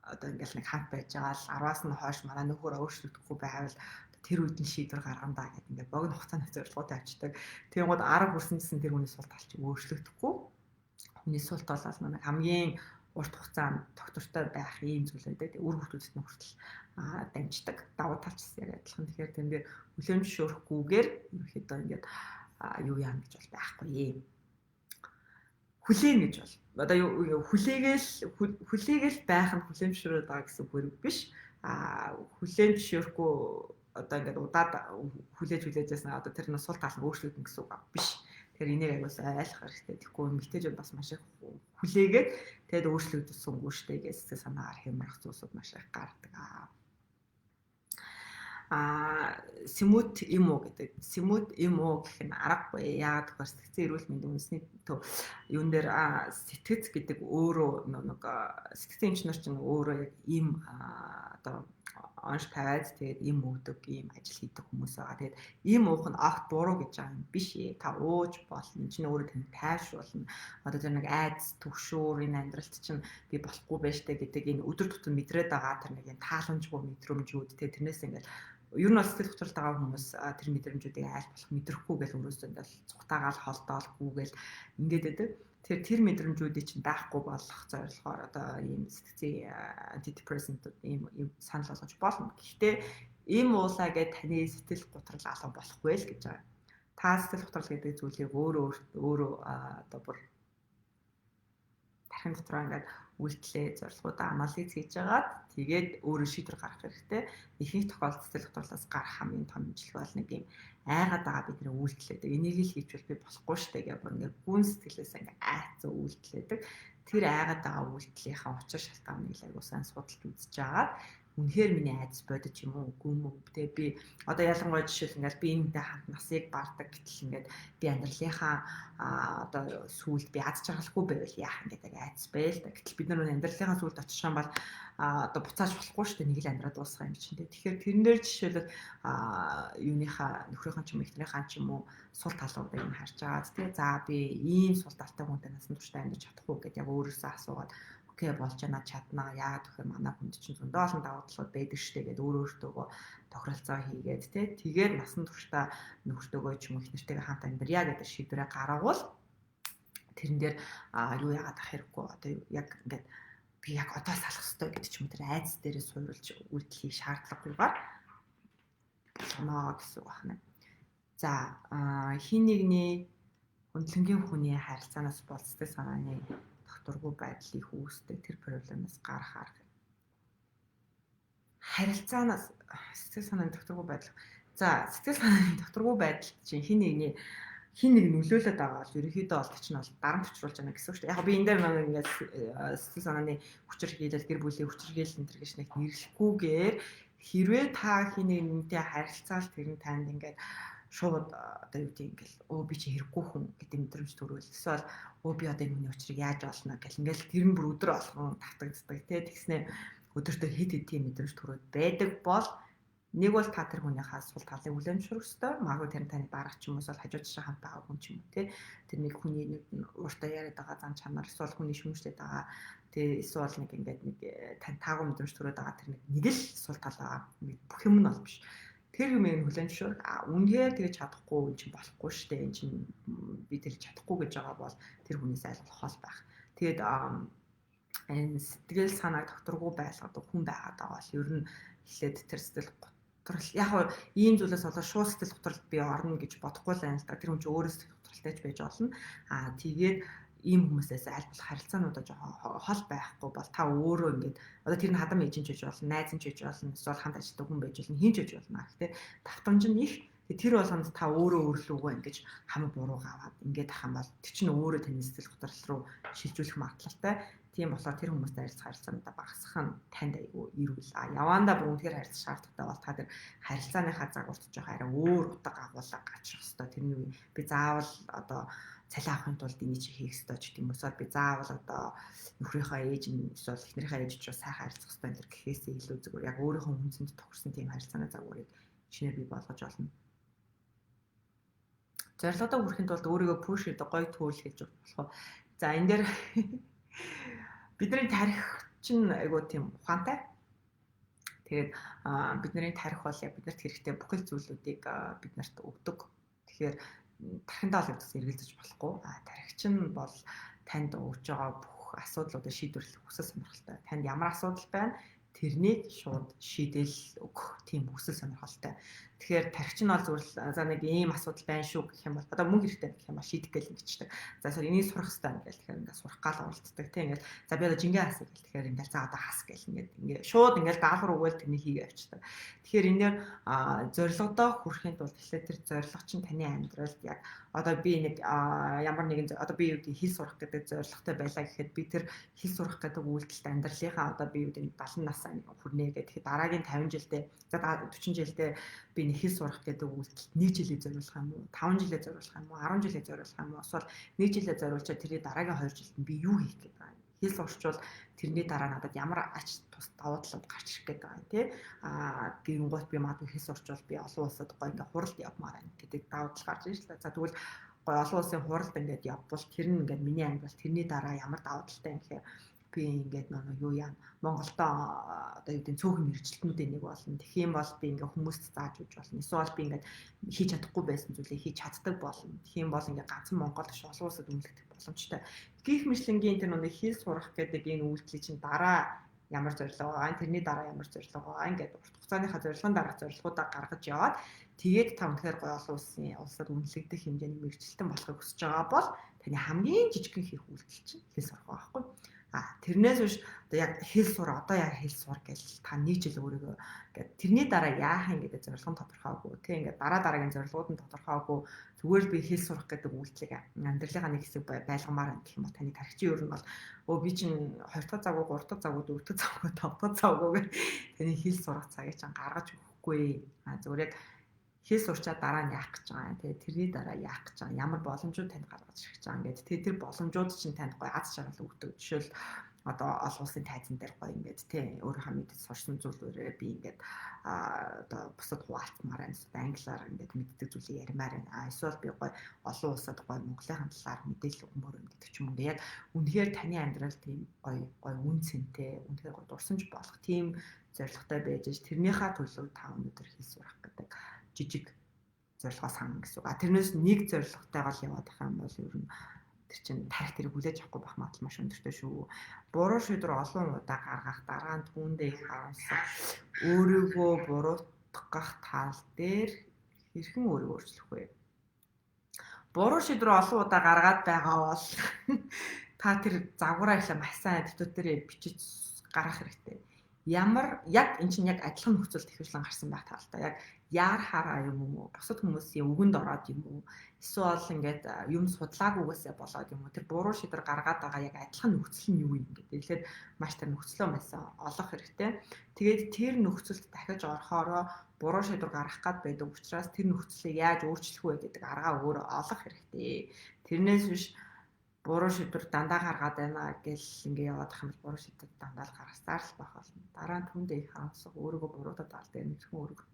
одоо ингээл нэг хамт байж байгаа л 10-аас нь хойш манай нөхөр өөрчлөгдөхгүй байвал тэр үед нь шийдвэр гаргандаа гэдэг ингээд богино хугацааны зорилготой авчдаг. Тэгвэл 10 хүрсэн гэсэн тэр хүний сул талч өөрчлөгдөхгүй. Хүний сул тал бол нэг хамгийн урт хугацаанд доктортой байх ийм зүйл байдаг. Үр хөвгүүдэд нь хүртэл дамждаг. Давуу талч яг адилхан. Тэгэхээр тэн дээр хүлэмж шуурхгүйгээр ерөөхдөө ингээд юу яам гэж бол байхгүй. Хүлээн гэж бол одоо хүлээгээл байх нь хүлэмжшүүрээд байгаа гэсэн үг биш. Хүлэмжшүүрхгүй одоо ингээд удаад хүлээжсэн одоо тэр нь сул тал нь өөрчлөгдөн гэсэн үг биш. Тэгэхээр энийг аягаас ойлгох хэрэгтэй. Тэгэхгүй эмэгтэйчүүд бас маш их хүлээгээд тэгэд өөрчлөгдсөнгүй штэ гэж сэтгэл санаагаар хямрах зүйлсүүд маш их гардаг. Смут имо гэдэг. Смут имо гэх нь аргагүй. Яагаад гэвэл сэтгцэн эрүүл мэндийн үндэсний төв юун дээр сэтгц гэдэг өөрөө нэг сэтгцэн эмч нар чинь өөрөө яг им одоо онш тавиад тэгээд им өгдөг ийм ажил хийдэг хүмүүс байгаа. Тэгээд им уух нь огт буруу гэж байгаа юм биш ээ. Та ууж болно. Энд чинь өөрөө тань тайвшруулна. Одоо тэр нэг айдас төгшөөр энэ амьдралт чинь би болохгүй байж таа гэдэг энэ өдөр тутам мэдрээд байгаа тэр нэг энэ тааламжгүй мэдрэмжүүд тэгээд тэрнээс ингээд ер нь сэтгэл хөдлөлт байгаа хүмүүс тэр мэдрэмжүүдийг аль болох мэдрэхгүй гэл өөрөөсөө ингээл цухтаагаал холдоолгүйгээл ингээд байдаг. Тэр мэдрэмжүүдийг чинь байхгүй болох зорилгоор одоо ийм сэтгцийн антидепрессант ийм санал болгож болно. Гэхдээ ийм уулаа гэж таны сэтгэл готрол алга болохгүй л гэж байгаа. Та сэтгэл готрол гэдэг зүйлийг өөрөө одоо бүр тархин дотор ингээд үйлдэлээ зорилгоудаа анализ хийж агаад тэгээд өөрөө шийдвэр гаргах хэрэгтэй. Ихэнх тохиолдолд сэтгэл готрлоос гарах хамгийн том хэмжлэг бол нэг юм айгаад байгаа бидний үйлдэлээд. Энийг л хийчихвэл би болохгүй штэ гэх юм ингээд гүн сэтгэлээс ингээд айцсан үйлдэлээд. Тэр айгаад байгаа үйлдэлийнхаа учир шалтгааныг л аягүй сайн судалж үзэж агаад үнэхээр миний айдас бодож юм уу үгүй юм уу те би одоо ялангуяа жишээл ингээд би энэтэй хамт насыг бардаг гэтэл ингээд би амьдралынхаа одоо сүулт би аз жаргалгүй байвал яах юм гэдэг айдас байл та гэтэл бид нар амьдралынхаа сүулт очих юм бол одоо буцааж болохгүй шүү дээ нэг л амьдраад дуусах юм чинь те тэгэхээр тэрэн дээр жишээлбэл юуныхаа нөхрийнхаа ч юм эхнэрийнхаа ч юм уу сул талуудыг нь харж агаад те за би ийм сул талтай хүнтэй насан туршдаа амьдарч чадахгүй гэдэг яг өөрөөсөө асуугаад окей болж яана чаднаа яагаад гэхээр манай хүнд чинь зөндөө олон давуу талууд байдаг штэ гэдэг өөртөөгөө тохиролцоо хийгээд тэгээд насан туршдаа нөхөртөөгөө ч юм уу эхнэртэйгээ хамт амьдрья гэдэг шийдвэрээ гаргавал тэрэн дээр юу яагаад ах хэрэггүй одоо яг ингээд би яг одоо салах хэрэгтэй гэдэг ч юм уу тэр айдас дээрээ суурилж үйлдэл хийх шаардлагагүйгээр болгоно гэсэн үг байна. За хин нэгний хөндлөнгийн хүний харилцаанаас бол сэтгэл санааны докторгүй байдлыг үүсдэг тэр проблемаас гарах арга. Харилцаанаас сэтгэл санааны докторгүй байдал. За сэтгэл санааны докторгүй байдал чинь хин нэгний хин нэг нөлөөлөд байгаа бол ерөнхийдөө бол чинь бол дарамт учруулж байна гэсэн үг шүү дээ. Яг би энэ дээр нэг ингээд сэтгэл санааны хүчээр хийлэл гэр бүлийн хүчээр хийлэл энэ төр гэж нэг нэрлэхгүйгээр хэрвээ та хин нэг нэгнтэй харилцаал тэр нь танд ингээд шууд одоо юу гэдэг ингээл би чи хэрэггүй хүн гэдэг мэдрэмж төрөөл. Эсвэл би одоо энэ хүний учрыг яаж олно гэл ингээл тэр нь бүр өдөр болгон татагддаг тий. Тэгснэ өдөртөө хэд хэд тийм мэдрэмж төрөөд байдаг бол нэг бол та тэр хүнийхээ сул талыг үлэмжшүүлэх ёстой. Магадгүй тэр нь таны дараач юм уус хажууд шиг хамт байгаа хүн ч юм уу тий. Тэр нэг хүний нэг ууртаа яриад байгаа зан чанар эсвэл хүний шүмжлээд байгаа тий эсвэл нэг ингээд нэг тань таагүй мэдрэмж төрөөд байгаа тэр нэг л сул тал байгаа. Бүх юм нь бол биш. Тэр юмыг хүлэмжшүүлэх үнээр тэгж чадахгүй юм чинь болохгүй шүү дээ. Энд чинь би тэр чадахгүй гэж байгаа бол тэр хүнээс айлгах хол байх. Тэгээд энэ сэтгэл санааг докторгүй байлгадаг хүн байгаад байгаа бол ер нь эхлээд тэр сэтгэл готрол яг ийм зүйлээс болоод шууд сэтгэл готролд би орно гэж бодохгүй л байна л да. Тэр хүн чинь өөрөө сэтгэл готролтой байж болно. Тэгээд ийм хүмүүсээс альбал харилцаануудаа жоохон хол байхгүй бол та өөрөө ингээд одоо тэр нь хадам эжинч байж болно, найз нь байж болно, эсвэл хамт ажилладаг хүн байж болно, хинч байж болно гэхдээ давтамж нь их. Тэр болгонд та өөрөө өөрлөгөө ингэж хам буруугаа аваад ингээд ах юм бол тэр чинь өөрөө таны сэтгэл готрол руу шилжүүлэх магадлалтай. Тийм болохоор тэр хүмүүстэй харилцаануудаа багасгах нь танд айгүй эрүүл. Явандаа бүр үнэхээр харилцах шаардлагатай бол та тэр харилцааныхаа загварт жоох арай өөр утга агуулга гацрах хэрэгтэй. Тэрний би заавал одоо цалин авахын тулд энийг чи хийх хэрэгтэй ч гэдэм үсээр би заавал одоо нөхрийнхөө ээж нь эсвэл эхнэрийнхээ ээж ч сайхан харилцах хэрэгтэй энэ гэхээсээ илүү зүгээр яг өөрийнхөө хүнсэнд тохирсон тийм харилцааны загварыг чинээр бий болгож олно. Зорилгодоо хүрэхин тулд өөрийгөө пуш гэдэг гоё түүл хийж болох. За энэ дээр бидний тарих чинь айгуу тийм ухаантай. Тэгээд бидний тарих бол яг биднэрт хэрэгтэй бүхэл зүйлүүдийг биднэрт өгдөг. Тэгэхээр тархиндаа л гэдэгс эргэлдэж болохгүй. Тарих чинь бол танд өгж байгаа бүх асуудлуудыг шийдвэрлэх хүсэл сонирхолтой. Танд ямар асуудал байна? Тэрнийг шууд шийдэл өгөх тийм хүсэл сонирхолтой. Тэгэхээр тархич нь бол зүгээр за нэг ийм асуудал байна шүү гэх юм бол одоо мөнгө хэрэгтэй гэх юм бол шийдэх гээл ингэчдэг. За эсвэл энийг сурах хэрэгтэй юм гээл тэгэхээр ингээд сурах гал оролцдог тийм ингээд за би одоо жингээ хасах гээл тэгэхээр ингээд за одоо хас гээл ингээд шууд ингээд даалгавар өгөөл тэрний хийгээ авчдаг. Тэгэхээр энэ дээр зорилгодоо хүрэхин тулд эхлээд тэр зорилго чинь таны амьдралд яг одоо би нэг ямар нэгэн одоо би юу гэдэг хэл сурах гэдэг зорилготой байлаа гэхэд би тэр хэл сурах гэдэг үйлдэлд амьдралынхаа одоо би юу гэдэг 70 насаа хүрнэ гэдэг дараагийн 50 жилдээ за 40 жилдээ би нэг хэл сурах гэдэг үйлдэлд 1 жилийг зориулах юм уу 5 жилээ зориулах юм уу 10 жилээ зориулах юм уу эсвэл 1 жилээ зориулчаад тэрний дараагийн 2 жилд би юу хийх гэдэг байна. Хэл сурчвал тэрний дараа надад ямар ач тус давуу талууд гарч ирэх гэдэг байна тий. Гингуут би магадгүй хэл сурчвал би олон улсад гоё ингээ хуралд явмаар байна гэдэг давуу тал гарч ирж байна. За тэгвэл гоё олон улсын хуралд ингээд явбал тэр нь ингээд миний амьдрал тэрний дараа ямар давуу талтай юм гэхээр би ингээд нэг юу яа Монголдо одоо юу гэдэг цөөхөн мэрэгчлэтнүүдийн нэг болно. Тэгэх юм бол би ингээд хүмүүст зааж өгч болно. Эсвэл би ингээд хийж чадахгүй байсан зүйлийг хийж чаддаг болно. Тэгэх юм бол ингээд ганцхан Монгол биш олон улсад үнэлэгдэх боломжтой. Гэх мэтлэнгийн тэр нэг хэл сурах гэдэг энэ үйлдэл чинь дараа ямар зорилго байгаа, тэрний дараа ямар зорилго байгаа ингээд урт хугацааныхаа зорилгын дараах зорилгоудаа гаргаж яваад тэгээд та үнэхээр гоё олон улсад үнэлэгдэх хэмжээний мэрэгчлэлтэн болохыг хүсэж байгаа бол таны хамгийн жижигхэн хийх үйлдэл чинь хэл сурах байхгүй. Тэрнээс биш одоо яг хэл сур одоо яг хэл сур гэж та нэг жил өөрийгөө ингээд тэрний дараа яах юм гэдэг зорилго нь тодорхойгүй тийм ингээд дараагийн зорилгууд нь тодорхойгүй зүгээр би хэл сурах гэдэг үйлдэлийг амьдралынхаа нэг хэсэг байлгамаар гэх юм бол таны тархичийн өөр нь бол би чинь 2 дахь цагуу 3 дахь цагуу 4 дахь цагуу 5 дахь цагуу гэх таны хэл сурах цагийг чинь гаргаж өгөхгүй зүгээр яг хэл сурчаад дараа нь яах гэж байгаа. Тэгээд тэрний дараа яах гэж байгаа. Ямар боломжууд танд гаргаж ирэх гэж байгаа. Ингээд тэр боломжууд чинь танд гоё аз жаргал өгдөг. Жишээл одоо олон улсын тайзан дээр гоё ингээд тий өөрийнхөө мэдээ сурсан зүйлээрээ би ингээд одоо бусад хуваалцмаар байна. Англиар ингээд мэддэг зүйлийг ярмаар байна. Эсвэл би гоё олон улсад гоё Монголын талаар мэдээлэл өгмөр байна гэдэг ч юм уу. Яг үнэхээр таны амьдрал тийм гоё үн цэнтэй, үнэхээр гоё дурсамж болох тийм зорилготой байж тэрнийхээ төлөө та өнөөдөр хэл сурах гэдэг жижиг зорилгоос хангана гэсэн үг. Тэрнээс нэг зорилготойгоо яваад байх юм бол ер нь тэр чинь тарих тэрийг хүлээж авахгүй байх магадлал маш өндөртэй шүү. Буруу шийдвэр олон удаа гаргах дараа нь түүндээ их харамсах өөрийгөө буруутгах тал дээр хэрхэн өөрийгөө өөрчлөх вэ? Буруу шийдвэр олон удаа гаргаад байгаа бол та тэр загвараа ихлэ маш сайн дэвтүүд дээр бичиж гаргах хэрэгтэй. Яг эн чинь яг адилхан нөхцөлд ихвчлэн гарсан байх талтай. Яг яар хараа юм уу, бусад хүмүүсийн үгэнд ороод юм уу, эсвэл ингээд юм судлаагүйгээсээ болоод юм уу, тэр буруу шийдвэр гаргаад байгаа яг адилхан нөхцөл нь юу юм гэдэг. Тэгэхээр маш тэр нөхцлөө байсан олох хэрэгтэй. Тэгээд тэр нөхцөлд дахиж орохоороо буруу шийдвэр гаргах гад байдаг учраас тэр нөхцөлийг яаж өөрчлөх вэ гэдэг аргаа өөрөө олох хэрэгтэй. Тэрнээс биш буруу шийдвэр дандаа гаргаад байна гэл ингээ яваад ах юм бол буруу шийдвэр дандаа л гаргасаар л байх болно. Дараа нь түндээ их харамсах өөрийгөө буруутаад алдаг юм хэрхэн өөрийгөө.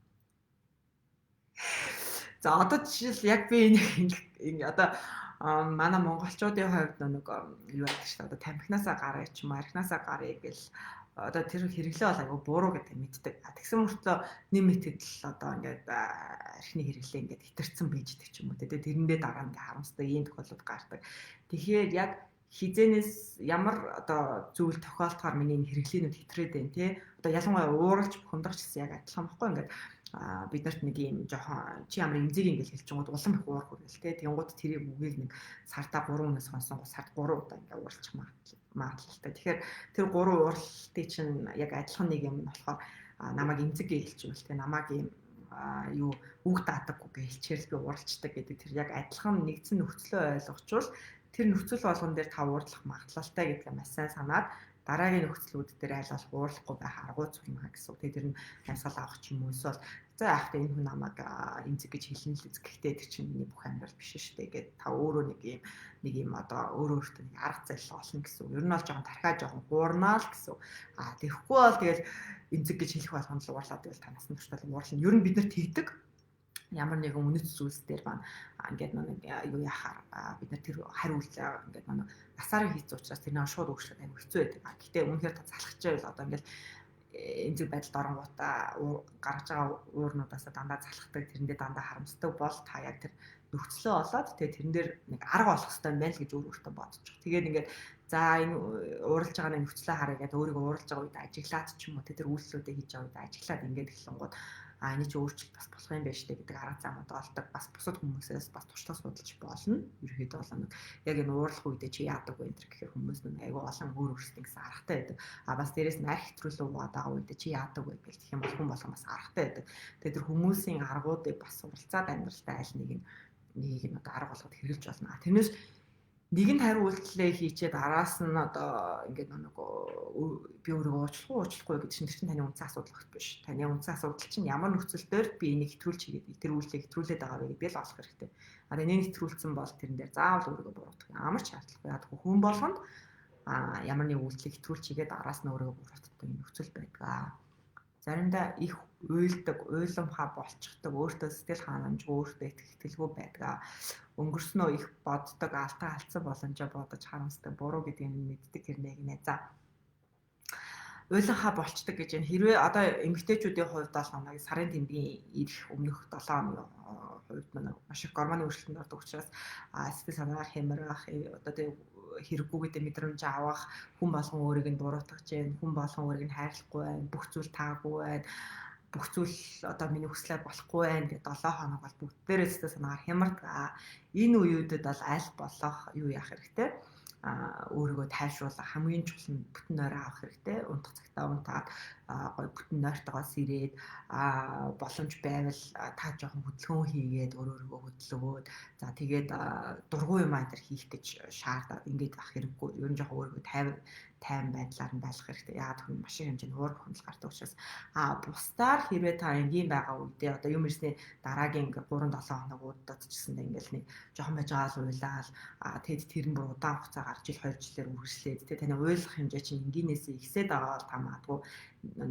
За одоо жишээл яг би энэ одоо манай монголчуудын хувьд нэг юу байдаг шүү дээ. Одоо тамхинасаа гараа ч юм архинасаа гараа гэл одоо тэр хэрэглээ бол айгүй буруу гэдэг мэддэг. Тэгсэн мөртлөө нэм итгэл одоо ингээд архины хэрэглээ ингээд хитэрсэн байж идэг ч юм уу. Тэгээд тэрэндээ дараа нь харамсдаг ийм тохиолдлууд гардаг. Тэгэхээр яг хизэнээс ямар одоо зүйл тохиолдохоор миний хэрэглээнүүд хитрээд байна тий. Одоо ялангуяа ууралж бухимдах гэсэн яг адилхан баггүй ингээд биднэрт нэг юм жоохон чи ямар эмзэг ингээл хэлчихэнгууд улам их уурах үргэлж тий. Тэнгууд тэрийг үгийг нэг сартаа 3 хүнээс сонсон сард 3 удаа ингээ ууралчих магадлалтай. Тэгэхээр тэр 3 ууралтыг чинь яг адилхан нэг юм болохоор намайг эмзэг гэж хэлчихвэл тий. Намайг юм юу үг даадаггүй гэж хэлчихэл би ууралцдаг гэдэг тэр яг адилхан нэгдсэн нөхцөлөө ойлгочвол тэр нөхцөл болгон дээр та уурлах магадлалтай гэдгээ маш сайн санаад дараагийн нөхцлүүд дээр аль болох уурлахгүй байх аргуу зурна гэсэн үг. Тэр нь амьсгал авах ч юм уу эсвэл за яах вэ энэ хүн намайг эмзэг гэж хэлнэ л үз. Гэхдээ тэр чинь миний бүх амьдрал биш шүү дээ гэд та өөрөө нэг юм одоо өөртөө нэг арга зайлшгүй олно гэсэн үг. Ер нь бол жоохон тархаа жоохон гуурнаа л гэсэн үг. Тэгэхгүй бол тэгэл эмзэг гэж хэлэх болгонд л уурлаад байвал танаас нь туршдал уурлна. Ер нь бид нар тэгдэг. Ямар нэгэн үнэт зүйлс дээр байна. Ингээд нэг юу яхаар бид нар тэр хариулт ингээд нэг насаараа хийц учраас тэр нэг шууд өгчлөө аягүй хэцүү байдаг. Гэхдээ үнэхээр та залхаж байвал одоо ингээд энэ зүйл байдалд оронгуудаа гаргаж байгаа уурнуудаас дандаа залхахдаг, тэрэндээ дандаа харамсдаг бол та яг тэр нөхцлөө олоод тэгээ тэрэн дээр нэг арга олох хэрэгтэй юм байна л гэж өөртөө бодчих. Тэгээд ингээд за энэ ууралж байгаа нэг нөхцлөө хараа гэдэг өөрийгөө ууралж байгаа үед ажиглаад ч юм уу тэр үйлслүүдээ хийж байгаа үед ажиглаад ингээд эхлэнгууд энэ чи өөрчлөлт бас болох юм байна шүү дээ гэдэг арга замууд олдог. Бас бусад хүмүүсээс бас туршлага судалж болно. Ерөөдөө бол нэг яг энэ уурлах үедээ чи яадаг вэ энэ гэхээр хүмүүс нэг айгүй олон өөр өөрсдийн гэсэн аргатай байдаг. Бас дээрэс нь арх хэтрүүлэг уугаад байгаа үедээ чи яадаг вэ гэх юм бол хүн болгон бас аргатай байдаг. Тэгээд тэр хүмүүсийн аргуудыг бас суралцаад амьдралдаа аль нэг нь одоо арга болгоод хэрэгжилж болно. Тэрнээс нэгэнт хариу үйлдэлээ хийчээд араас нь одоо ингээд нэг би өөрийгөө уучлахгүй гэдэг чинь тэр чинь таны үнцэн асуудал биш. Таны үнцэн асуудал чинь ямар нөхцөл дээр би энийг хэтрүүлж хийгээд тэр үйлдэлийг хэтрүүлээд байгаа вэ гэдгийг л олох хэрэгтэй. Энийг хэтрүүлсэн бол тэрэн дээр заавал өөрийгөө буруутгах ямар ч шаардлагагүй. Яг хүн болгонд ямар нэг үйлдэлийг хэтрүүлж хийгээд араас нь өөрийгөө буруутгах нөхцөл байдаг. Заримдаа их уйлдаг, уйламхаа болчихдог, өөртөө сэтгэл ханамжгүй, өөртөө итгэлгүй байдаг. Өнгөрснөө их боддог, алдаа алдсан боломжоо бодож харамсдаг, буруу гэдгийг мэддэг хэрнээ гинэ. За. Уйланхаа болчдөг гэж энэ хэрвээ одоо эмэгтэйчүүдийн хувьд бол намайг сарын тэмдгийн ирэх өмнөх 7 хоногийн хувьд маш их гормоны өөрчлөлтөнд ордог учраас сэтгэл санаа хямрах, одоо тэг хэрэггүй гэдэг мэдрэмж авах, хүн болгон өөрийг нь буруутгаж байна, хүн болгон өөрийг нь хайрлахгүй байна, бүх зүйл таагүй байна, бүх зүйл одоо миний хүслээр болохгүй байна гэдэг 7 хоног бол бүгдээрээ сэтгэл санаагаар хямардаг. Энэ үеүүдэд бол аль болох юу яах хэрэгтэй? Өөрийгөө тайвшруулах хамгийн чухал нь бүтэн нойроо авах хэрэгтэй. Унтах цагтаа унтаад гой бүтэн нойртойгоос ирээд боломж байвал та жоохон хөдөлгөөн хийгээд өөрийгөө хөдөлгөөд за тэгээд дургүй юм аа хийх гэж шаардаад ингэж ах хэрэггүй. Ер нь жоохон өөрийгөө тайван байдлаар нь байлгах хэрэгтэй. Яагаад гэвэл маш их хэмжээний уур бухимдал гардаг учраас бусдаар хэрвээ та энгийн байгаа үедээ одоо юм ирсний дараагийн 3-7 хоног удаад ч гэсэндээ ингээл нэг жоохон байж байгаа л уйлал тэгэд тэр нь бүр удаан хугацаагаар жил 2 жилээр үргэлжлээд тэгээ таны уйлах хэмжээ чинь энгийнээсээ ихсээд байгаа бол та магадгүй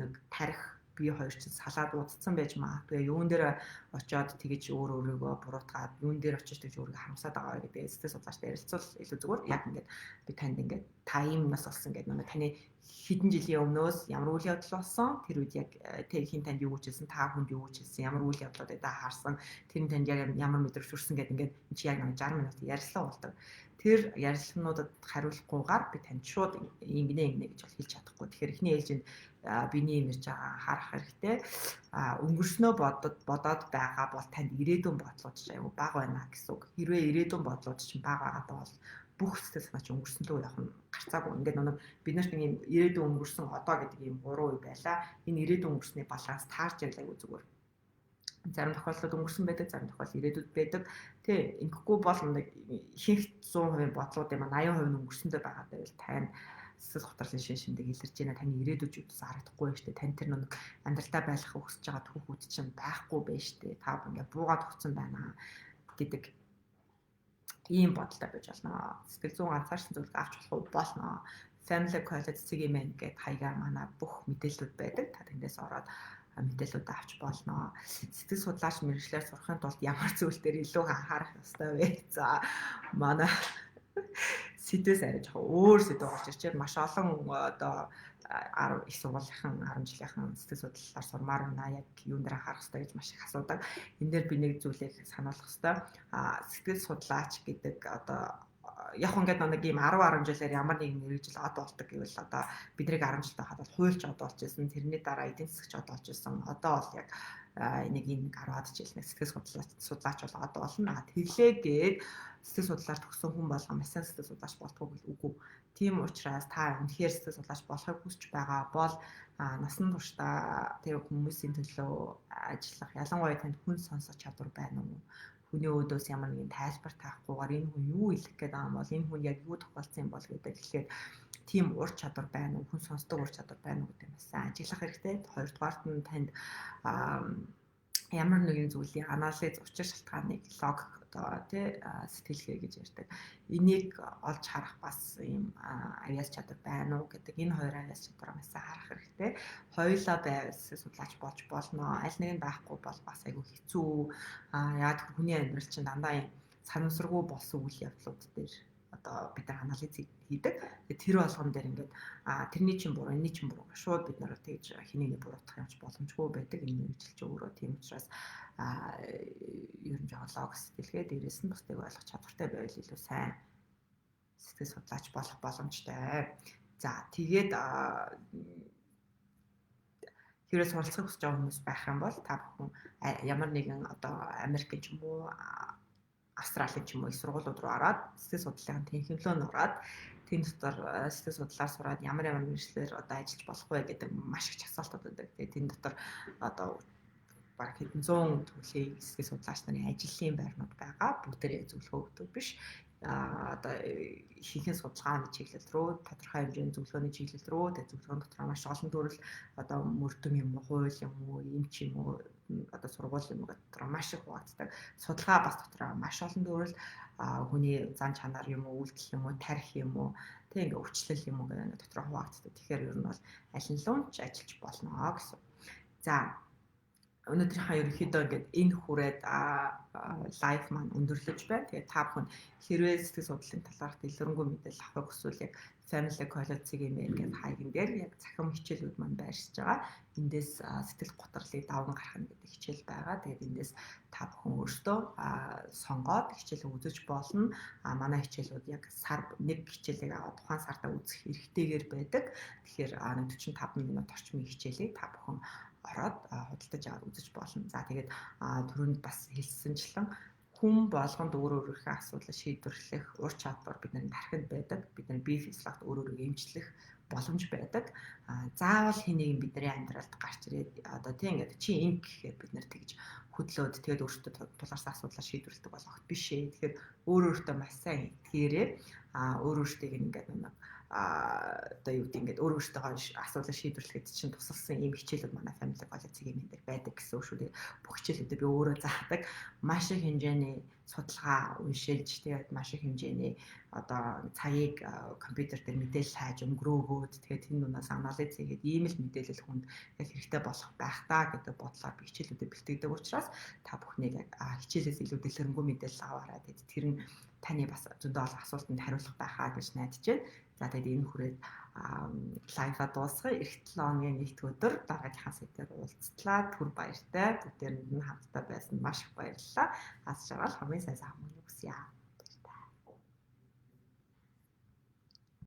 нэг тарих бие хоёр чинь салаад удцсан байж магадгүй юун дээр очиод тэгэж өөрийгөө буруутгаад юун дээр очиж тэгж өөрийгөө харамсаад байгаа гэдэг эстэй судлаач ярилцвал илүү зүгээр яг ингээд би танд ингээд та юм нас болсон гэдэг нэг таны хэдэн жилийн өмнөөс ямар үйл явдал болсон тэр үед яг тэг хин танд юу гэж хэлсэн та хүнд юу гэж хэлсэн ямар үйл явдлуудыг та харсан тэр нь танд яг ямар мэдрэмж төрсөн гэдэг ингээд чи яг 60 минут ярилцлага болдог. Тэр ярилцлагануудад хариулахгүйгээр би танд шууд ингэнэ гэж бол хэлж чадахгүй. Тэгэхээр эхний ээлжинд биний имиж харах хэрэгтэй. Өнгөрснөө бодоод байгаа бол танд ирээдүйн бодлууд ч аюу бага байна гэсэн үг. Хэрвээ ирээдүйн бодлууд чинь бага байгаа бол бүх сэтгэл санаа чинь өнгөрсөн лөө явах нь гарцаагүй. Ингээд нэг бид нарт нэг юм ирээдүйн өнгөрсөн одоо гэдэг юм 3 үе байла. Энэ ирээдүйн өнгөрсний баланс таарч яглаагүй зүгээр. Зарим тохиолдолд өнгөрсөн байдаг, зарим тохиолдолд ирээдүйд байдаг. Тэ ингэхгүй бол нэг ихэнх 100% бодлуудын маань 80% нь өнгөрсөндөө байгаа байвал тань сэтгэл хөдлөлийн шин шимдэг илэрч байна. Таны ирээдүйд юудаас харагдахгүй байна шүү дээ. Тань тэр нэг амьдралдаа байх өгсөж байгаа түүхүүд чинь байхгүй байна шүү дээ. Та ингээ буугаад өгсөн байна гэдэг ийм бодолтой байж болно. Сэтгэл зүйн ганцаарсан зөвлөгөө авч болох болно. Family College CGM гэдэг хаягаар манай бүх мэдээлэлүүд байдаг. Та тэндээс ороод мэдээлэлүүд авч болно. Сэтгэл судлаач мэргэжлэр сурахын тулд ямар зүйл дээр илүү анхаарах ёстой вэ? За манай сэдвээс арай жоохон өөр сэдв гарч ирж байна. Маш олон одоо их сургуулийн 10 жилийнхэн сэтгэл судлалаар сурмаар байна. Яг юун дээр анхаарах ёстой гэж маш их асуудаг. Энэ дээр би нэг зүйлийг сануулгах ёстой. Сэтгэл судлаач гэдэг одоо яг ингээд нэг ийм 10 жилээр ямар нэгэн мэргэжил од болдог гэвэл одоо биднийг 10 жилтэй хадаад хуульч од болж ирсэн. Тэрний дараа эдийн засагч од болж ирсэн. Одоо бол яг нэг 10-аад жил нэг сэтгэл судлаач бол од болно. Тэглээгээд сэтгэл судлаар төгссөн хүн болгоо маш сайн сэтгэл судлаач болтгоо гэж үгүй. Тийм учраас та үнэхээр сэтгэл судлаач болохыг хүсэж байгаа бол насан туршдаа тэр хүмүүсийн төлөө ажиллах, ялангуяа танд хүн сонсох чадвар байна уу? Хүний өөдөөс ямар нэгэн тайлбар таахгүйгээр энэ хүн юу хэлэх гээд байгаа юм бол энэ хүн яг юу тохиолдсон юм бол гэдэг тэгэхээр тийм ур чадвар байна уу? Хүн сонсдог ур чадвар байна уу гэдэг нь сайн ажиллах хэрэгтэй. Хоёрдугаарт нь танд ямар нэгэн зүйлийн анализ, учир шалтгааныг логик одоо тий сэтгэлгээ гэж ярьдаг. Энийг олж харах бас ийм авяас чадвар байна уу гэдэг энэ хоёр авяас чадвараа маш харах хэрэгтэй. Хоёулаа байвал судлаач болж болно. Аль нэг нь байхгүй бол бас айгүй хэцүү. Яг хүний амьдрал чинь дандаа ийм санамсаргүй болсон үйл явдлууд дээр одоо бид нар анализ хийдэг. Тэр болгон дээр ингээд тэрний чинь буруу, энэний чинь буруу. Шууд бид нар тэгж хэнийг буруутгах юмч боломжгүй байдаг. Энэ үйлчилж өөрөө тийм учраас ер нь жоохон логик сэтгэлгээ дээрээс нь бусдыг ойлгох чадвартай байвал илүү сайн сэтгэл судлаач болох боломжтой. За тэгээд хэрэг суралцах хүсэж байгаа хүмүүс байх юм бол та бүхэн ямар нэгэн одоо Америкийн ч юм уу Австралийн ч юм уу их сургуулиуд руу ороод сэтгэл судлалын тэнхимлөөнд ороод тийм дотор сэтгэл судлаар сураад ямар мэргэжлэр одоо ажиллаж болох вэ гэдэг маш их асуултууд байдаг. Тэгээд энэ дотор одоо баг хэдэн зуун төрлийн сэтгэл судлаач нарын ажлын байрнууд байгаа. Бүгдээрээ зөвлөгөө өгдөг биш. Одоо ихэнх судалгааны чиглэл рүү, тодорхой хэмжээний зөвлөгөөний чиглэл рүү, тэгээд зөвлөгөөний дотор маш олон төрөл одоо мөрдөн юм уу, хууль юм уу, эмч юм уу, одоо сургууль юм уу дотор маш их хуваагддаг. Судалгаа бас дотор маш олон төрөл хүний зан чанар юм уу, үйлдэл юм уу, тарих юм уу, тэг ингээ өвчлөл юм уу гэдэг дотор хуваагддаг. Тэгэхээр ер нь бол аль нь луунч ажиллаж болно гэсэн. За өнөөдрийнхээ ерөнхийдөө ингээд энэ хүрээд лайв маань өндөрлөж байна. Тэгээд та бүхэн хэрвээ сэтгэл судлалын талаарх дэлгэрэнгүй мэдээлэл авах хүсвэл яг Family College CGM гэдэг хаягн дээр яг цахим хичээлүүд маань байршиж байгаа. Эндээс сэтгэл готрлыг даван гарах гэдэг хичээл байгаа. Тэгээд эндээс та бүхэн өөртөө сонгоод хичээлээ үзэж болно. Манай хичээлүүд яг сар нэг хичээлийг аваад тухайн сартаа үзэх эрхтэйгээр байдаг. Тэгэхээр 45 минут орчмын хичээлийг та бүхэн ороод худалдаж аваад үзэж болно. За тэгээд түрүүнд бас хэлсэнчлэн хүн болгонд өөрийнхөө асуудлыг шийдвэрлэх ур чадвар бидний тархинд байдаг. Бидний бие физиологт өөрөөрөө эмчлэх боломж байдаг. Заавал хэн нэгэн бидний амьдралд гарч ирээд одоо тийм ингээд чи юм гэхээр бид нар тэгж хөдлөөд тэгээд өөртөө тулгарсан асуудлаа шийдвэрлэдэг болгох биш ээ. Тэгэхээр өөртөө маш сайн итгээрээ өөртөө ингээд нэг одоо юу гэдэг ингээд өөртөө асуудлаа шийдвэрлэхэд чинь тусалсан ийм хичээлүүд манай Family College CGM дээр байдаг гэсэн үг шүү. Тэгээд бүх хичээлүүдээ би өөрөө заадаг. Маш их хэмжээний судалгаа уншилж тэгээд маш их хэмжээний одоо цагийг компьютер дээр мэдээлэл хайж өнгөрөөгөөд тэгээд энэ нүнээс анализ хийгээд ийм л мэдээлэл хүнд яг хэрэгтэй болох байх таа гэдэг бодлоор би хичээлүүдэд бэлтгэдэг учраас та бүхнийг яг хичээлээс илүү дэлгэрэнгүй мэдээлэл аваарай. Тэгээд тэр нь таны бас зөндөө олон асуултанд хариулах байхаа гэж найдаж байна. За тэгээд энэ хүрээд лайва дуусгая. Эх 7 өдрийн нэгд өдөр дараагийнхаа сэдвээр уулзтлаа. Түр баяртай. Бүгдээрэнд нь хамтдаа байсан маш их баярлалаа. Аз жаргал хамгийн сайн сайхан хүсье.